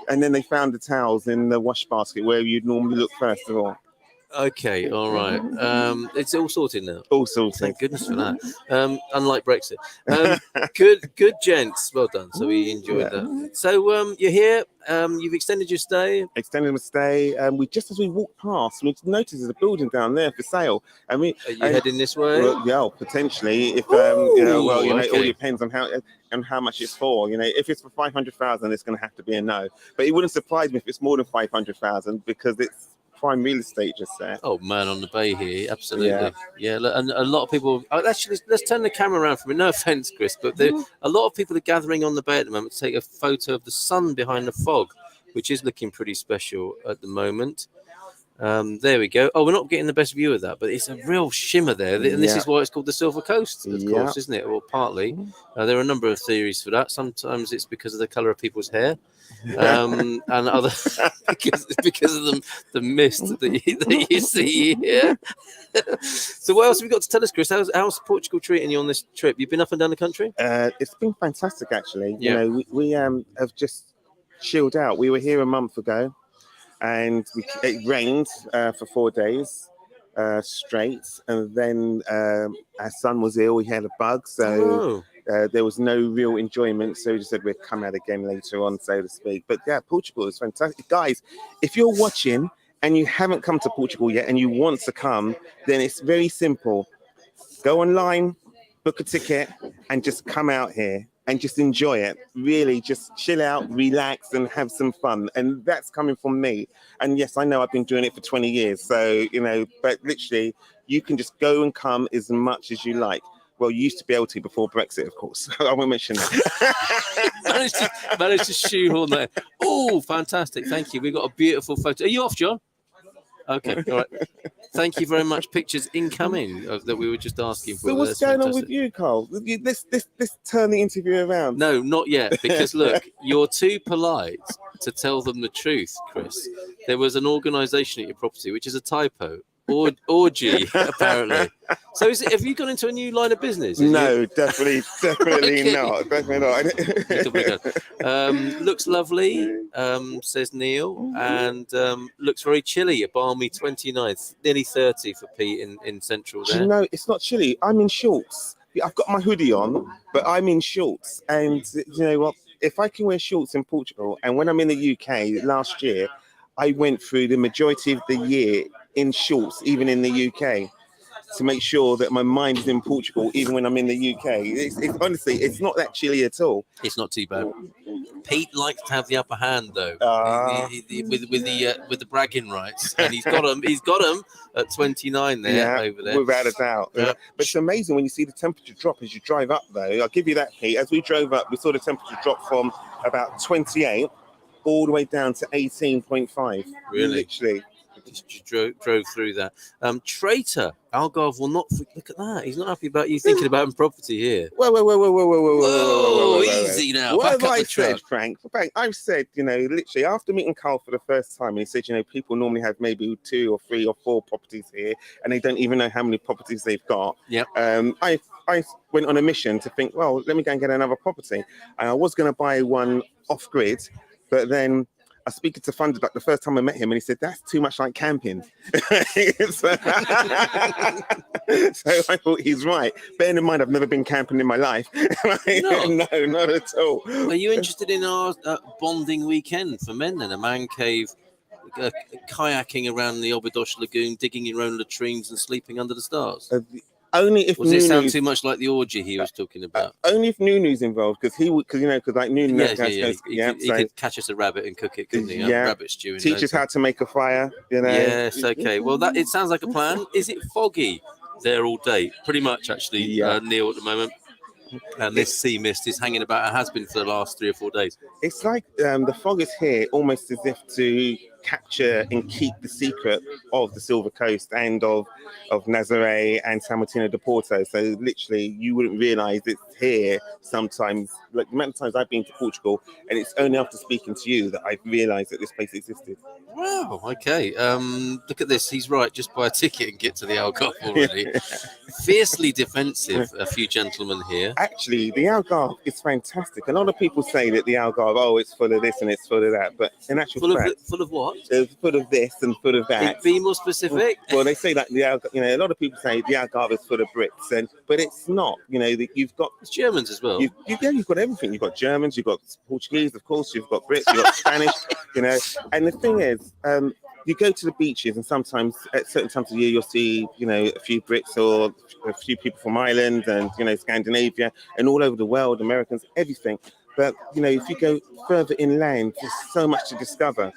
Speaker 4: And then they found the towels in the wash basket where you'd normally look first of all.
Speaker 1: Okay, all right. It's all sorted now.
Speaker 4: All sorted.
Speaker 1: Thank goodness for that. Unlike Brexit. Good gents. Well done. So we enjoyed that. So you're here. You've extended your stay.
Speaker 4: Extended my stay. We just as we walked past, we noticed there's a building down there for sale. And we
Speaker 1: Are you heading this way?
Speaker 4: Well, yeah, potentially. If it all depends on how much it's for. You know, if it's for 500,000, it's going to have to be a no. But it wouldn't surprise me if it's more than 500,000 because it's prime real estate just there.
Speaker 1: Oh man, on the bay here, absolutely. Yeah, and a lot of people. Actually, let's turn the camera around for me. No offense, Chris, but a lot of people are gathering on the bay at the moment to take a photo of the sun behind the fog, which is looking pretty special at the moment. There we go. Oh, we're not getting the best view of that, but it's a real shimmer there, and this is why it's called the Silver Coast, of course, isn't it? Well, partly. There are a number of theories for that. Sometimes it's because of the colour of people's hair, and other because of the mist that you see here. So, what else have you got to tell us, Chris? How's Portugal treating you on this trip? You've been up and down the country?
Speaker 4: It's been fantastic, actually. You know, we have just chilled out. We were here a month ago. And it rained for 4 days straight. And then our son was ill. He had a bug. So there was no real enjoyment. So we just said we'd come out again later on, so to speak. But yeah, Portugal is fantastic. Guys, if you're watching and you haven't come to Portugal yet and you want to come, then it's very simple. Go online, book a ticket, and just come out here. And just enjoy it. Really, just chill out, relax, and have some fun. And that's coming from me. And yes, I know I've been doing it for 20 years. So, you know, but literally, you can just go and come as much as you like. Well, you used to be able to before Brexit, of course. I won't mention that.
Speaker 1: managed to shoehorn that. Oh, fantastic. Thank you. We've got a beautiful photo. Are you off, John? Okay, all right. Thank you very much. Pictures incoming that we were just asking for.
Speaker 4: So what's going on with you, Carl? Let's turn the interview around.
Speaker 1: No, not yet. Because look, you're too polite to tell them the truth, Chris. There was an organisation at your property, which is a typo. Orgy, apparently. So have you gone into a new line of business?
Speaker 4: No, definitely not. Definitely
Speaker 1: not. Looks lovely, says Neil, and looks very chilly. A balmy 29th, nearly 30 for Pete in central there.
Speaker 4: You know, it's not chilly. I'm in shorts. I've got my hoodie on, but I'm in shorts. And you know what? If I can wear shorts in Portugal, and when I'm in the UK last year, I went through the majority of the year in shorts, even in the UK, to make sure that my mind is in Portugal, even when I'm in the UK. It's honestly, it's not that chilly at all.
Speaker 1: It's not too bad. Pete likes to have the upper hand, though, with the bragging rights, and he's got them at 29 there, over there,
Speaker 4: without a doubt. But it's amazing when you see the temperature drop as you drive up. Though I'll give you that, Pete. As we drove up, we saw the temperature drop from about 28 all the way down to 18.5.
Speaker 1: Really,
Speaker 4: literally.
Speaker 1: Just drove through that. Traitor Algarve will not look at that. He's not happy about you thinking about property here.
Speaker 4: Whoa,
Speaker 1: easy now.
Speaker 4: What have I said, Frank? I've said, you know, literally after meeting Carl for the first time, he said, you know, people normally have maybe 2 or 3 or 4 properties here, and they don't even know how many properties they've got.
Speaker 1: Yep.
Speaker 4: I went on a mission to think, well, let me go and get another property, and I was going to buy one off grid, but then I was speaking to Thunderduck the first time I met him, and he said, that's too much like camping. So I thought he's right. Bearing in mind, I've never been camping in my life. No, not at all.
Speaker 1: Are you interested in our bonding weekend for men then? A man cave, kayaking around the Obidosh Lagoon, digging your own latrines and sleeping under the stars?
Speaker 4: Only if
Speaker 1: does it sound too much like the orgy he was talking about?
Speaker 4: Only if Nunu's involved, because like Nunu,
Speaker 1: he could catch us a rabbit and cook it, couldn't he? Rabbit stew.
Speaker 4: Teach us how to make a fire. You know.
Speaker 1: Yes. Okay. Well, it sounds like a plan. Is it foggy there all day? Pretty much, actually. Neil, at the moment. And this sea mist is hanging about. It has been for the last 3 or 4 days.
Speaker 4: It's like the fog is here, almost as if to capture and keep the secret of the Silver Coast and of Nazaré and San Martino de Porto. So literally, you wouldn't realise it's here sometimes. Like the amount of times I've been to Portugal, and it's only after speaking to you that I've realised that this place existed.
Speaker 1: Wow. Okay. Look at this. He's right. Just buy a ticket and get to the Algarve already. Fiercely defensive. A few gentlemen here.
Speaker 4: Actually, the Algarve is fantastic. A lot of people say that the Algarve, oh, it's full of this and it's full of that, but in actual fact,
Speaker 1: full of what?
Speaker 4: it's full of this and full of that.
Speaker 1: Be more specific.
Speaker 4: Well, they say that the Algarve, a lot of people say the Algarve is full of Brits, but it's not. You've got
Speaker 1: it's Germans as well.
Speaker 4: You've got everything. You've got Germans, you've got Portuguese, of course. You've got Brits, you've got Spanish. And the thing is, you go to the beaches, and sometimes at certain times of the year, you'll see, a few Brits or a few people from Ireland and, Scandinavia and all over the world, Americans, everything. But, if you go further inland, there's so much to discover.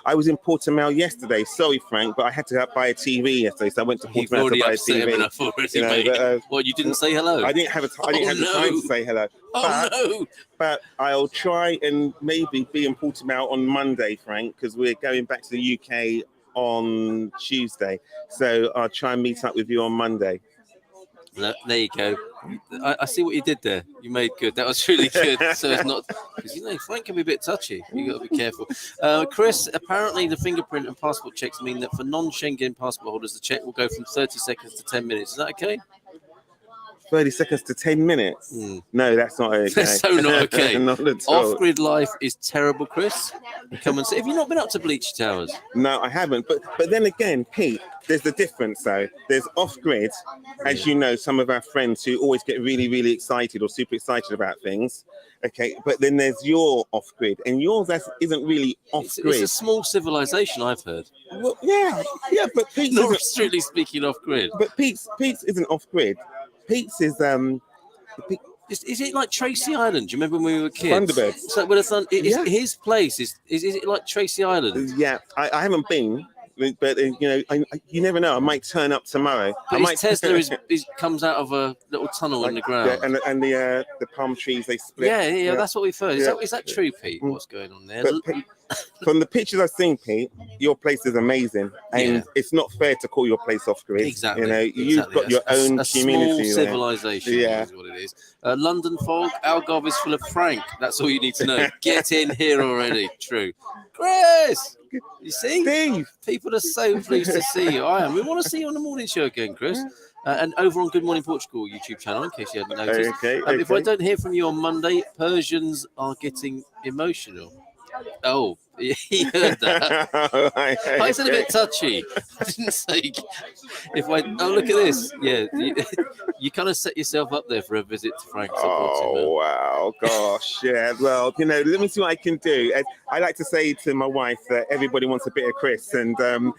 Speaker 4: I was in Portimao yesterday. Sorry, Frank, but I had to buy a TV yesterday, so I went to Portimao to buy a TV.
Speaker 1: Well, you didn't say hello?
Speaker 4: I didn't have the time to say hello. But I'll try and maybe be in Portimao on Monday, Frank, because we're going back to the UK on Tuesday. So I'll try and meet up with you on Monday.
Speaker 1: There you go. I see what you did there. You made good. That was really good. So it's not because Frank can be a bit touchy. You got to be careful. Chris, apparently the fingerprint and passport checks mean that for non-Schengen passport holders, the check will go from 30 seconds to 10 minutes. Is that okay?
Speaker 4: 30 seconds to 10 minutes? No, that's not okay.
Speaker 1: That's so not okay.
Speaker 4: Not at all.
Speaker 1: Off-grid life is terrible, Chris. Come and see. Have you not been up to Bleach Towers?
Speaker 4: No, I haven't. But then again, Pete, there's the difference though. There's off-grid, as you know, some of our friends who always get really, really excited or super excited about things. Okay, but then there's your off-grid, and yours isn't really off-grid.
Speaker 1: It's a small civilization, I've heard.
Speaker 4: Well, yeah, but Pete's
Speaker 1: not strictly speaking off-grid.
Speaker 4: But Pete's isn't off-grid. Pete's is
Speaker 1: Is it like Tracy Island? Do you remember when we were kids?
Speaker 4: Thunderbirds.
Speaker 1: So his place is it like Tracy Island?
Speaker 4: Yeah, I haven't been, but you never know. I might turn up tomorrow.
Speaker 1: But his Tesla comes out of a little tunnel in the ground.
Speaker 4: Yeah, and the palm trees they split.
Speaker 1: Yeah, that's what we've heard. Is that true, Pete? What's going on there?
Speaker 4: From the pictures I've seen, Pete, your place is amazing, and it's not fair to call your place off grid.
Speaker 1: Exactly.
Speaker 4: You've got your own community.
Speaker 1: Small civilization is what it is. London fog, Algarve is full of Frank. That's all you need to know. Get in here already. True. Chris, you see?
Speaker 4: Steve.
Speaker 1: People are so pleased to see you. I am. We want to see you on the morning show again, Chris. And over on Good Morning Portugal YouTube channel, in case you hadn't noticed.
Speaker 4: Okay.
Speaker 1: If I don't hear from you on Monday, Persians are getting emotional. Oh, he heard that. I said a bit touchy. I didn't say look at this. Yeah, you kind of set yourself up there for a visit to Frank's.
Speaker 4: Oh, wow. Gosh. Yeah. Well, let me see what I can do. I like to say to my wife that everybody wants a bit of Chris. And
Speaker 1: and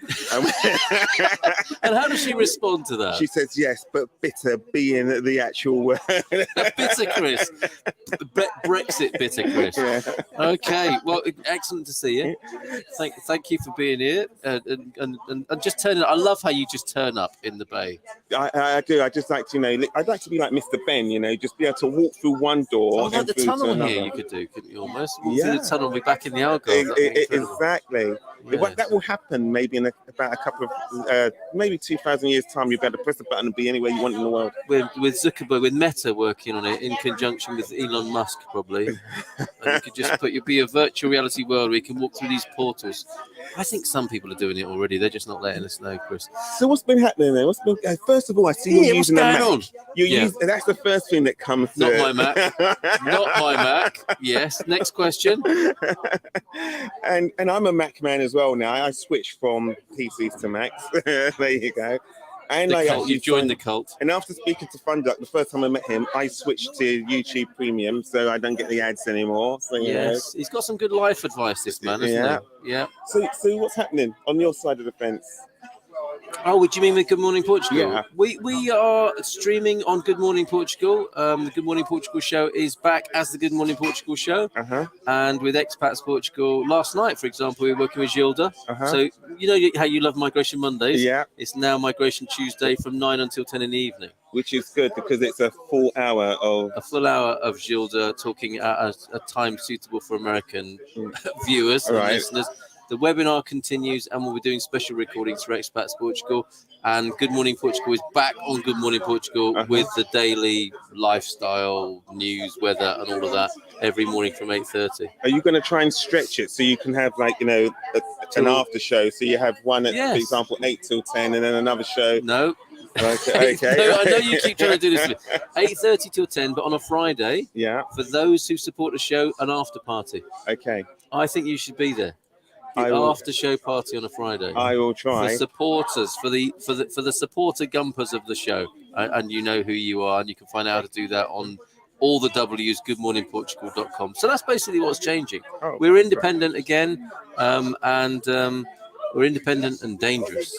Speaker 1: how does she respond to that?
Speaker 4: She says, yes, but bitter being the actual word.
Speaker 1: Bitter Chris. Brexit bitter Chris.
Speaker 4: Yeah.
Speaker 1: Okay. Well, excellent to see you. Thank you for being here and just turning up. I love how you just turn up in the bay.
Speaker 4: I do. I just like to, I'd like to be like Mr. Ben, just be able to walk through one door.
Speaker 1: Like the tunnel here you could do, couldn't you almost? Walk through the tunnel and be back in the Algarve.
Speaker 4: Exactly. Yeah. That will happen maybe in about a couple of, maybe 2,000 years' time. You'll be able to press a button and be anywhere you want in the world.
Speaker 1: With Zuckerberg, with Meta working on it in conjunction with Elon Musk, probably. And you could just be a virtual reality world where you can walk through these portals. I think some people are doing it already. They're just not letting us know, Chris.
Speaker 4: So what's been happening there? First of all, I see you using a Mac. That's the first thing that comes to
Speaker 1: Not my Mac. Not my Mac. Yes. Next question.
Speaker 4: And I'm a Mac man as well now. I switched from PCs to Macs. There you go. And
Speaker 1: you joined the cult.
Speaker 4: And after speaking to Funduck, the first time I met him, I switched to YouTube Premium, so I don't get the ads anymore. So,
Speaker 1: yes, he's got some good life advice, this man, isn't he? Yeah.
Speaker 4: So what's happening on your side of the fence?
Speaker 1: Oh, what do you mean with Good Morning Portugal?
Speaker 4: Yeah.
Speaker 1: We are streaming on Good Morning Portugal. The Good Morning Portugal show is back as the Good Morning Portugal show. And with Expats Portugal, last night, for example, we were working with Gilda. So you know how you love Migration Mondays?
Speaker 4: Yeah.
Speaker 1: It's now Migration Tuesday from 9 until 10 in the evening.
Speaker 4: Which is good because it's a full hour of
Speaker 1: Gilda talking at a time suitable for American viewers and listeners. The webinar continues, and we'll be doing special recordings for Expats Portugal. And Good Morning Portugal is back on Good Morning Portugal with the daily lifestyle, news, weather, and all of that every morning from 8:30.
Speaker 4: Are you going to try and stretch it so you can have like, you know, an after show? So you have one at, for example, 8 till 10, and then another show.
Speaker 1: No.
Speaker 4: Okay.
Speaker 1: No, I know you keep trying to do this. 8:30 till 10, but on a Friday.
Speaker 4: Yeah.
Speaker 1: For those who support the show, an after party.
Speaker 4: Okay.
Speaker 1: I think you should be there. The after show party on a Friday.
Speaker 4: I will try.
Speaker 1: For supporters, for the supporter gumpers of the show, and you know who you are, and you can find out how to do that on all the W's, goodmorningportugal.com. So that's basically what's changing. We're independent again, and we're independent and dangerous.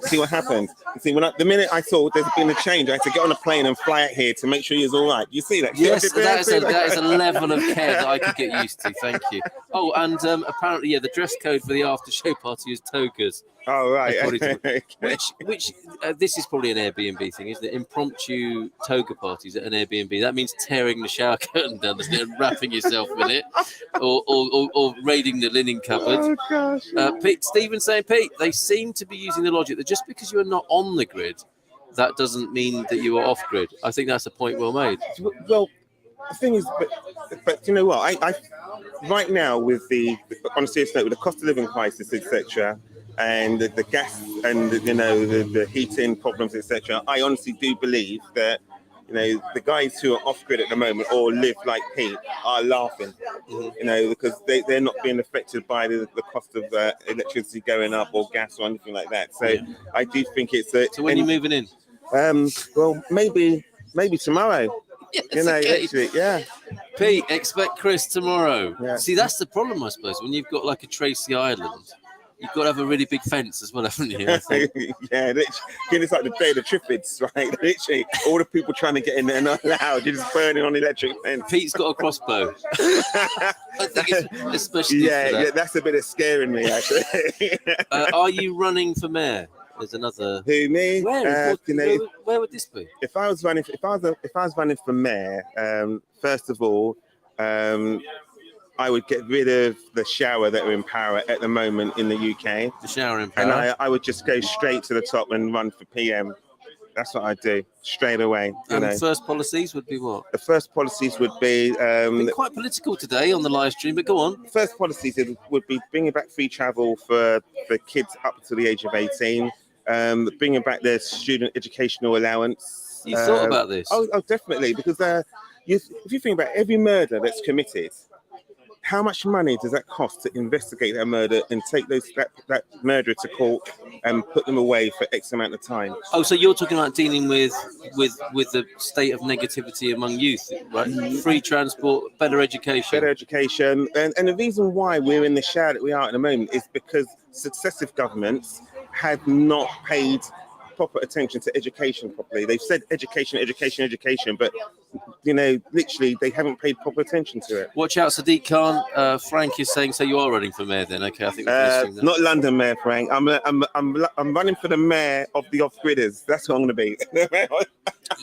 Speaker 4: See what happened? See, the minute I saw there's been a change, I had to get on a plane and fly out here to make sure he's all right. You see that?
Speaker 1: Yes, that is a level of care that I could get used to. Thank you. Oh, and apparently, the dress code for the after show party is togas.
Speaker 4: Oh, right.
Speaker 1: Okay. Which this is probably an Airbnb thing, isn't it? Impromptu toga parties at an Airbnb. That means tearing the shower curtain down, doesn't it, and wrapping yourself in it, or raiding the linen cupboard.
Speaker 4: Oh, gosh.
Speaker 1: Stephen's saying, Pete, they seem to be using the logic that just because you are not on the grid, that doesn't mean that you are off grid. I think that's a point well made.
Speaker 4: Well, the thing is, but you know what? I right now with on a serious note, with the cost of living crisis, etc., and the gas and the heating problems, etc., I honestly do believe that the guys who are off grid at the moment or live like Pete are laughing, because they're not being affected by the cost of electricity going up or gas or anything like that. So I do think it's
Speaker 1: So when are you moving in?
Speaker 4: Well, maybe tomorrow.
Speaker 1: Yes,
Speaker 4: actually, yeah.
Speaker 1: Pete, expect Chris tomorrow.
Speaker 4: Yeah.
Speaker 1: See, that's the problem, I suppose. When you've got like a Tracy Island, you've got to have a really big fence as well, haven't you? I think.
Speaker 4: Yeah, it's like the day of the Triffids, right? Literally, all the people trying to get in there not allowed. You're just burning on the electric fence.
Speaker 1: Pete's got a crossbow. I think it's especially
Speaker 4: yeah, that's a bit of scaring me, actually.
Speaker 1: Are you running for mayor? There's another.
Speaker 4: Who, me?
Speaker 1: Where would this be?
Speaker 4: If I was running for mayor, first of all, I would get rid of the shower that are in power at the moment in the UK.
Speaker 1: The shower in power.
Speaker 4: And I would just go straight to the top and run for PM. That's what I'd do straight away.
Speaker 1: And the first policies would be what?
Speaker 4: The first policies would be
Speaker 1: been quite political today on the live stream, but go on.
Speaker 4: First policies would be bringing back free travel for kids up to the age of 18, bringing back their student educational allowance.
Speaker 1: You thought about this?
Speaker 4: Oh, definitely, because if you think about every murder that's committed, how much money does that cost to investigate that murder and take that murderer to court and put them away for X amount of time?
Speaker 1: Oh, so you're talking about dealing with the state of negativity among youth, right? Free transport, better education.
Speaker 4: Better education. And the reason why we're in the shower that we are at the moment is because successive governments have not paid proper attention to education properly. They've said education, but literally they haven't paid proper attention to it.
Speaker 1: Watch out, Sadiq Khan. Frank is saying, so you are running for mayor then? Okay, I think
Speaker 4: not London mayor, Frank. I'm running for the mayor of the off-gridders. That's what I'm going to be.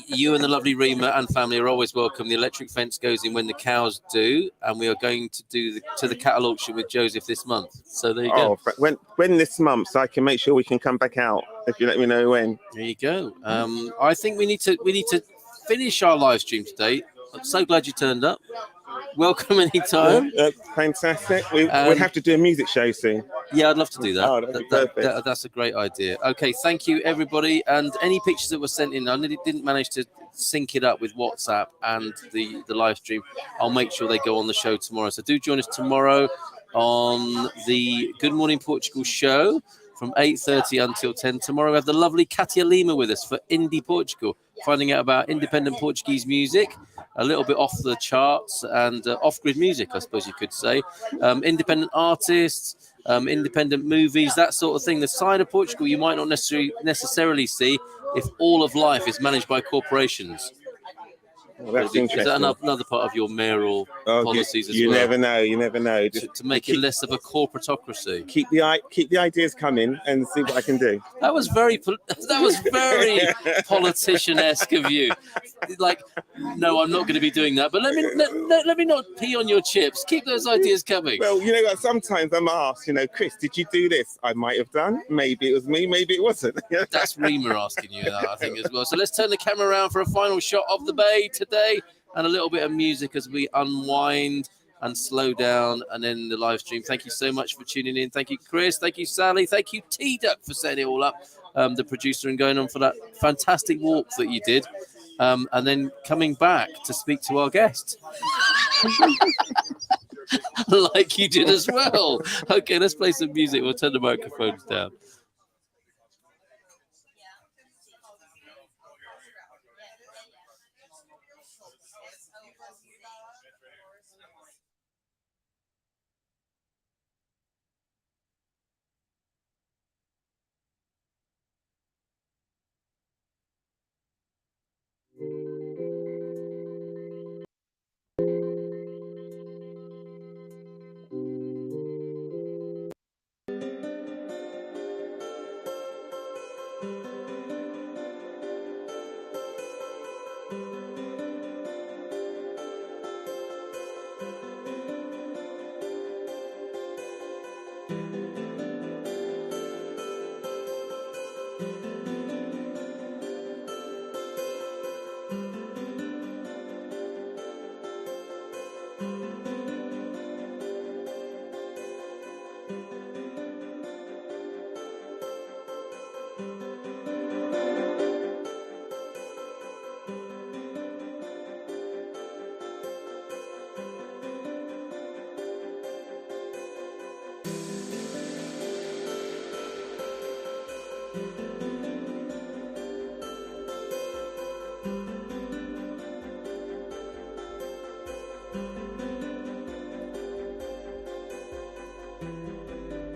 Speaker 1: You and the lovely Rima and family are always welcome. The electric fence goes in when the cows do, and we are going to do the cattle auction with Joseph this month. So there you go.
Speaker 4: When this month, so I can make sure we can come back out. If you let me know when.
Speaker 1: There you go. I think we need to finish our live stream today. I'm so glad you turned up. Welcome anytime.
Speaker 4: Fantastic. We have to do a music show soon.
Speaker 1: Yeah, I'd love to do that.
Speaker 4: Oh, that'd be perfect.
Speaker 1: That's a great idea. Okay, thank you, everybody. And any pictures that were sent in, I didn't manage to sync it up with WhatsApp and the live stream. I'll make sure they go on the show tomorrow. So do join us tomorrow on the Good Morning Portugal show from 8:30 until 10. Tomorrow we have the lovely Katia Lima with us for Indie Portugal, finding out about independent Portuguese music, a little bit off the charts and off-grid music, I suppose you could say. Independent artists, independent movies, that sort of thing. The side of Portugal you might not necessarily see if all of life is managed by corporations.
Speaker 4: Well, that's
Speaker 1: Is that
Speaker 4: interesting.
Speaker 1: another part of your mayoral policies as
Speaker 4: you
Speaker 1: well?
Speaker 4: never know. You never know. Just
Speaker 1: to make it less of a corporatocracy.
Speaker 4: Keep the ideas coming and see what I can do.
Speaker 1: That was very politician-esque of you. Like, no, I'm not going to be doing that. But let me not pee on your chips. Keep those ideas coming.
Speaker 4: Well, you know what? Sometimes I'm asked, Chris, did you do this? I might have done. Maybe it was me. Maybe it wasn't.
Speaker 1: That's Reema asking you that, I think, as well. So let's turn the camera around for a final shot of the bay today, and a little bit of music as we unwind and slow down, and then the live stream. Thank you so much for tuning in. Thank you, Chris. Thank you, Sally. Thank you, T-Duck, for setting it all up, the producer, and going on for that fantastic walk that you did, and then coming back to speak to our guest. Like you did as well. Okay, let's play some music. We'll turn the microphones down.